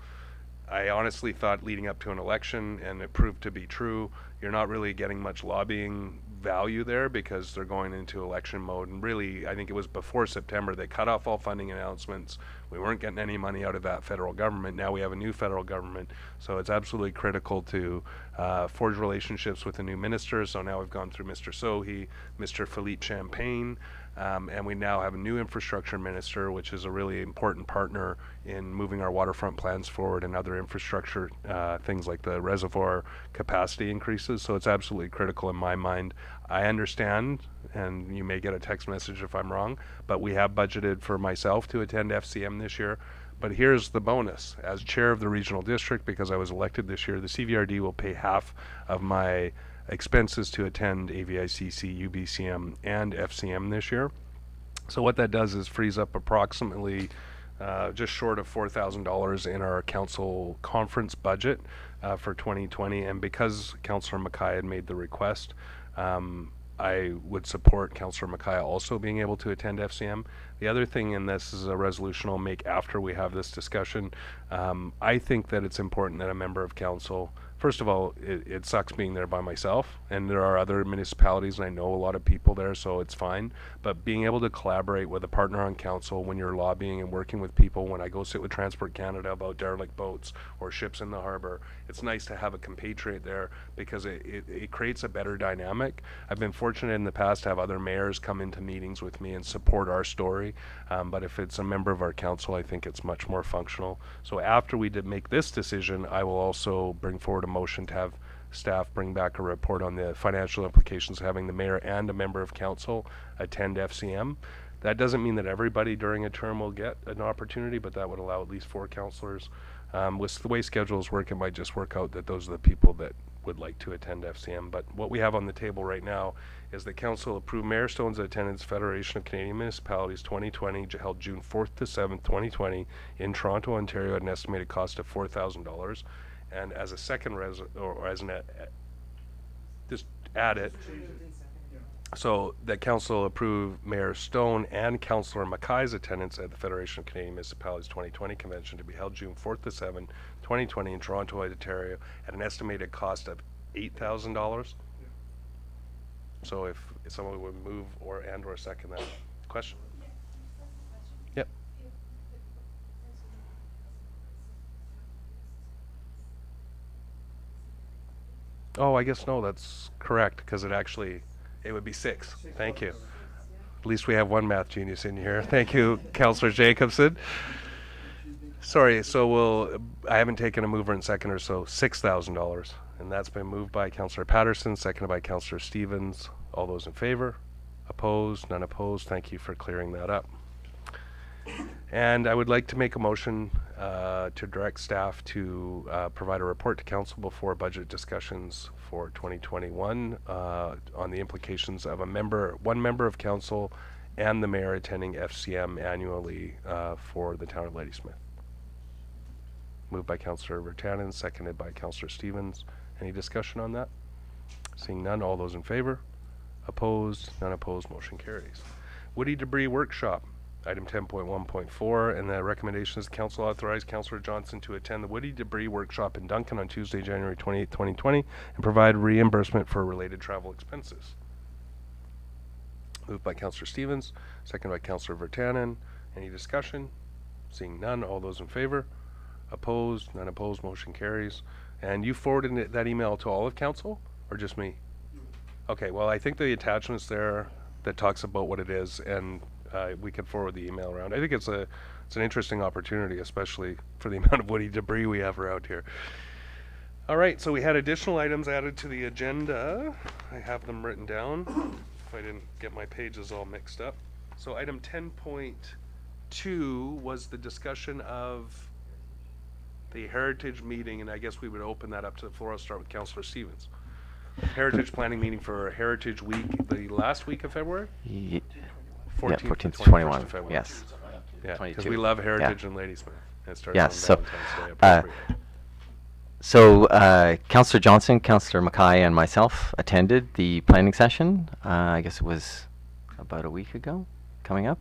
I honestly thought leading up to an election, and it proved to be true, you're not really getting much lobbying value there because they're going into election mode. And really, I think it was before September, they cut off all funding announcements. We weren't getting any money out of that federal government. Now we have a new federal government. So it's absolutely critical to forge relationships with the new ministers. So now we've gone through Mr. Sohi, Mr. Philippe Champagne, and we now have a new infrastructure minister, which is a really important partner in moving our waterfront plans forward and other infrastructure things like the reservoir capacity increases. So it's absolutely critical in my mind. I understand, and you may get a text message if I'm wrong, but we have budgeted for myself to attend FCM this year. But here's the bonus. As chair of the regional district, because I was elected this year, the CVRD will pay half of my expenses to attend AVICC, UBCM, and FCM this year. So what that does is frees up approximately just short of $4,000 in our council conference budget for 2020. And because Councillor Mackay had made the request, I would support Councillor Mackay also being able to attend FCM. The other thing, and this is a resolution I'll make after we have this discussion, I think that it's important that a member of council, first of all, it sucks being there by myself, and there are other municipalities and I know a lot of people there, so it's fine, but being able to collaborate with a partner on council when you're lobbying and working with people, when I go sit with Transport Canada about derelict boats or ships in the harbor, it's nice to have a compatriot there because it creates a better dynamic. I've been fortunate in the past to have other mayors come into meetings with me and support our story, but if it's a member of our council, I think it's much more functional. So after we did make this decision, I will also bring forward a motion to have staff bring back a report on the financial implications of having the mayor and a member of council attend FCM. That doesn't mean that everybody during a term will get an opportunity, but that would allow at least 4 councillors. With the way schedules work, it might just work out that those are the people that would like to attend FCM. But what we have on the table right now is that council approved Mayor Stone's attendance Federation of Canadian Municipalities 2020, held June 4th to 7th, 2020 in Toronto, Ontario at an estimated cost of $4,000. And as a second just add it. So that council approved Mayor Stone and Councillor Mackay's attendance at the Federation of Canadian Municipalities 2020 convention to be held June 4th to 7th, 2020 in Toronto, Ontario at an estimated cost of $8,000. So if someone would move or second that question. Yep. Oh, I guess no, that's correct, because it would be 6. Thank you. At least we have one math genius in here. Thank you, Councillor Jacobson. Sorry, so I haven't taken a mover and seconder, so $6,000 And that's been moved by Councillor Patterson, seconded by Councillor Stevens. All those in favor? Opposed? None opposed? Thank you for clearing that up. And I would like to make a motion to direct staff to provide a report to council before budget discussions for 2021 on the implications of one member of council and the mayor attending FCM annually for the town of Ladysmith. Moved by Councillor Vertanen, seconded by Councillor Stevens. Any discussion on that? Seeing none, all those in favor? Opposed? None opposed, motion carries. Woody debris workshop, item 10.1.4, and the recommendation is council authorize Councillor Johnson to attend the woody debris workshop in Duncan on Tuesday, January 28, 2020, and provide reimbursement for related travel expenses. Moved by Councillor Stevens, seconded by Councillor Vertanen. Any discussion? Seeing none, all those in favor? Opposed? None opposed, motion carries. And you forwarded that email to all of council, or just me? Okay, well, I think the attachment's there that talks about what it is, and we can forward the email around. I think it's an interesting opportunity, especially for the amount of woody debris we have around here. All right, so we had additional items added to the agenda. I have them written down, if I didn't get my pages all mixed up. So item 10.2 was the discussion of the Heritage meeting, and I guess we would open that up to the floor. I'll start with Councillor Stevens. Heritage planning meeting for Heritage Week, the last week of February? 14th to 21st of February. Yes. Yeah, because we love Heritage in Ladysmith. It starts on So, Valentine's Day. Councillor Johnson, Councillor Mackay, and myself attended the planning session. I guess it was about a week ago, coming up.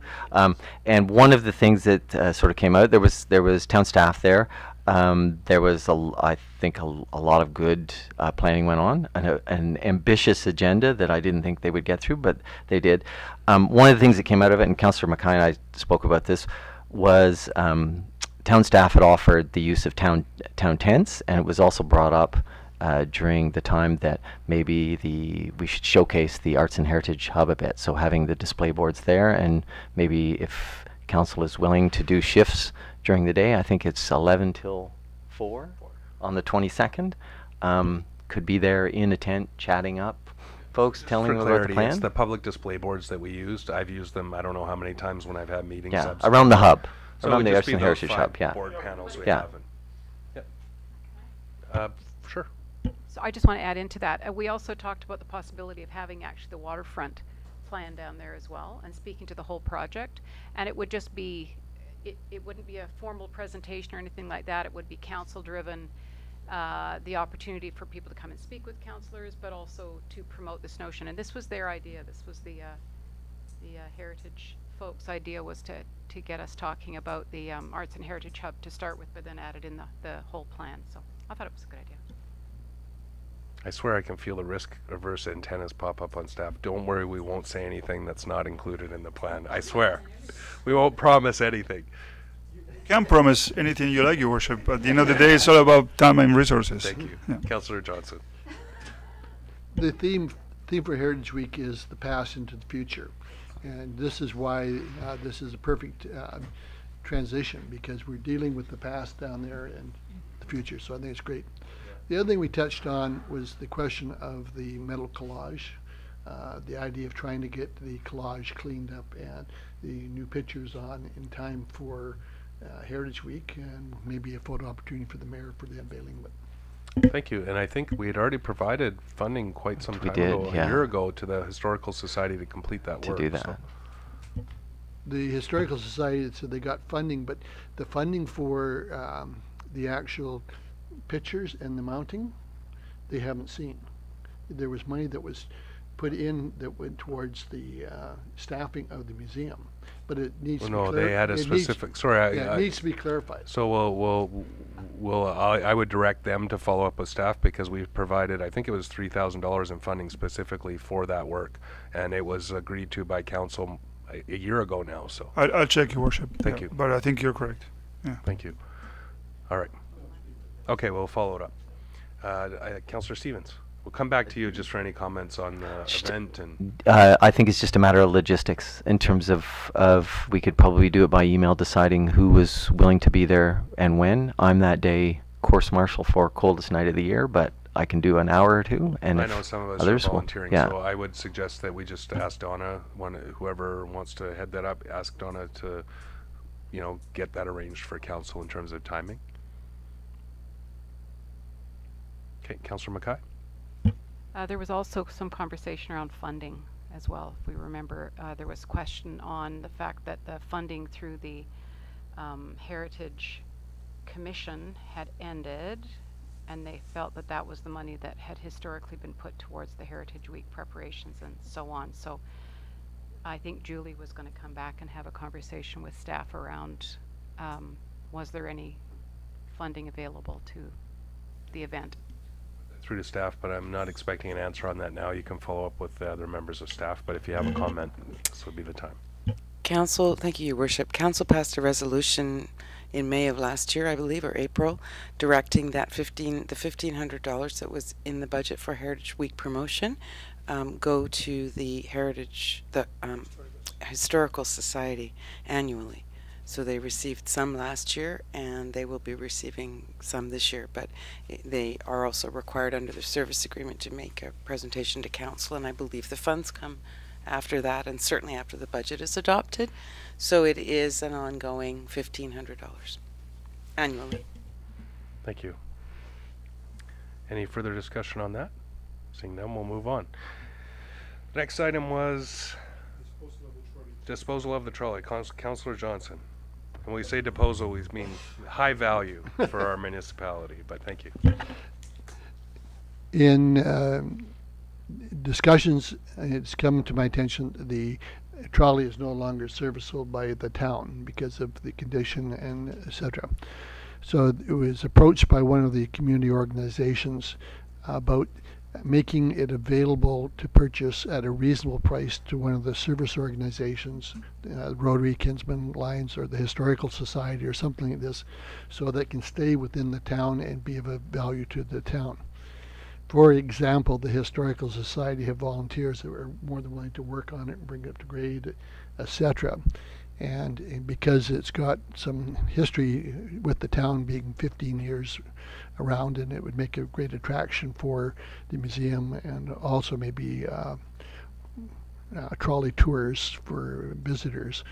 And one of the things that sort of came out, there was town staff there. There was, I think, a lot of good planning went on, an ambitious agenda that I didn't think they would get through, but they did. One of the things that came out of it, and Councillor Mackay and I spoke about this, was town staff had offered the use of town tents, and it was also brought up during the time that maybe we should showcase the Arts and Heritage Hub a bit. So having the display boards there, and maybe if council is willing to do shifts during the day, I think it's 11 till 4 on the 22nd, could be there in a tent chatting up folks, telling them about the plan. It's the public display boards that we used. I've used them I don't know how many times when I've had meetings. Yeah, around the hub. So around the Arts and and Heritage Hub, board panels we yeah. have. Sure. So I just want to add into that. We also talked about the possibility of having actually the waterfront plan down there as well, and speaking to the whole project. And it would just be, it wouldn't be a formal presentation or anything like that. It would be council driven. The opportunity for people to come and speak with councillors, but also to promote this notion. And this was their idea. This was the Heritage folks' idea, was to get us talking about the Arts and Heritage Hub to start with, but then added in the whole plan. So I thought it was a good idea. I swear I can feel the risk-averse antennas pop up on staff. Don't worry, we won't say anything that's not included in the plan. I swear. We won't promise anything. Can't promise anything you like, Your Worship. At the end of the day, it's all about time and resources. Thank you. Yeah. Councillor Johnson. The theme for Heritage Week is the past into the future. And this is why this is a perfect transition, because we're dealing with the past down there and the future. So I think it's great. The other thing we touched on was the question of the metal collage, the idea of trying to get the collage cleaned up and the new pictures on in time for Heritage Week, and maybe a photo opportunity for the mayor for the unveiling of it. Thank you. And I think we had already provided funding quite some time ago, a year ago, to the Historical Society to complete that work. To do that. So. The Historical Society said they got funding, but the funding for the actual pictures and the mounting, they haven't seen. There was money that was put in that went towards the staffing of the museum, but it needs to be clarified. No, they had a specific, sorry. It needs to be clarified. So I would direct them to follow up with staff, because we've provided, I think it was $3,000 in funding specifically for that work, and it was agreed to by council a year ago now. So I'll check, Your Worship. Thank you. But I think you're correct. Yeah. Thank you. All right. Okay, we'll follow it up. Councillor Stevens, we'll come back to you just for any comments on the event. And I think it's just a matter of logistics in terms of we could probably do it by email, deciding who was willing to be there and when. I'm that day course marshal for coldest night of the year, but I can do an hour or two, and I if know some of us others are will- volunteering, yeah. so I would suggest that we just ask Donna, whoever wants to head that up, ask Donna to, you know, get that arranged for council in terms of timing. Okay, Councillor Mackay? There was also some conversation around funding as well. If we remember, there was question on the fact that the funding through the Heritage Commission had ended, and they felt that that was the money that had historically been put towards the Heritage Week preparations and so on. So I think Julie was going to come back and have a conversation with staff around was there any funding available to the event. Through to staff, but I'm not expecting an answer on that now. You can follow up with the other members of staff, but if you have a comment, this would be the time. Council, thank you, Your Worship. Council passed a resolution in May of last year, I believe, or April, directing that the $1,500 that was in the budget for Heritage Week promotion go to the Historical Society annually. So they received some last year, and they will be receiving some this year, but they are also required under the service agreement to make a presentation to council, and I believe the funds come after that, and certainly after the budget is adopted. So it is an ongoing $1,500 annually. Thank you. Any further discussion on that? Seeing none, we'll move on. Next item was disposal of the trolley. Councillor Johnson. When we say disposal, we mean high value for our municipality, but thank you. In discussions, it's come to my attention the trolley is no longer serviceable by the town because of the condition and etc. So it was approached by one of the community organizations about making it available to purchase at a reasonable price to one of the service organizations, Rotary, Kinsman Lions, or the Historical Society or something like this, so that it can stay within the town and be of a value to the town. For example, the Historical Society have volunteers that are more than willing to work on it and bring it up to grade, etc. And because it's got some history with the town being 15 years around, and it would make a great attraction for the museum, and also maybe trolley tours for visitors.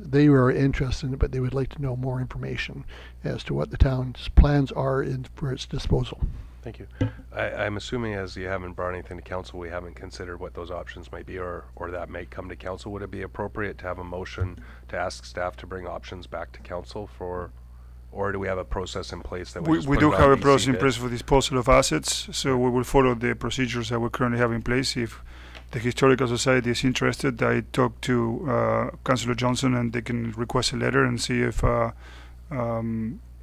They were interested in it, but they would like to know more information as to what the town's plans are for its disposal. Thank you. I'm assuming, as you haven't brought anything to council, we haven't considered what those options might be, or that may come to council. Would it be appropriate to have a motion to ask staff to bring options back to council for, or do we have a process in place that we do have a process in place for disposal of assets, so we will follow the procedures that we currently have in place. If the Historical Society is interested, I talked to Councillor Johnson, and they can request a letter and see if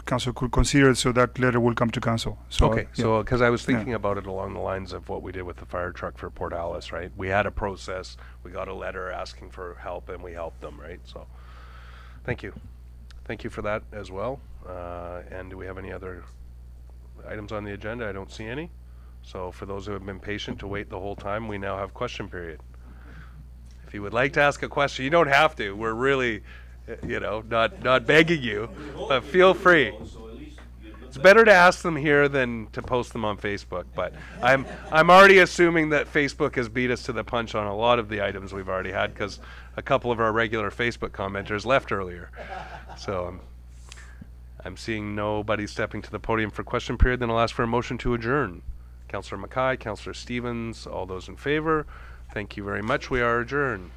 council could consider it, so that letter will come to council. So, okay, so because I was thinking about it along the lines of what we did with the fire truck for Port Alice, right? We had a process, we got a letter asking for help, and we helped them, right? So, thank you. Thank you for that as well. And do we have any other items on the agenda? I don't see any. So for those who have been patient to wait the whole time, we now have question period. If you would like to ask a question, you don't have to. We're really, you know, not begging you, but feel free. It's better to ask them here than to post them on Facebook, but I'm already assuming that Facebook has beat us to the punch on a lot of the items we've already had, because a couple of our regular Facebook commenters left earlier. So I'm seeing nobody stepping to the podium for question period. Then I'll ask for a motion to adjourn. Councillor Mackay, Councillor Stevens, all those in favor. Thank you very much. We are adjourned.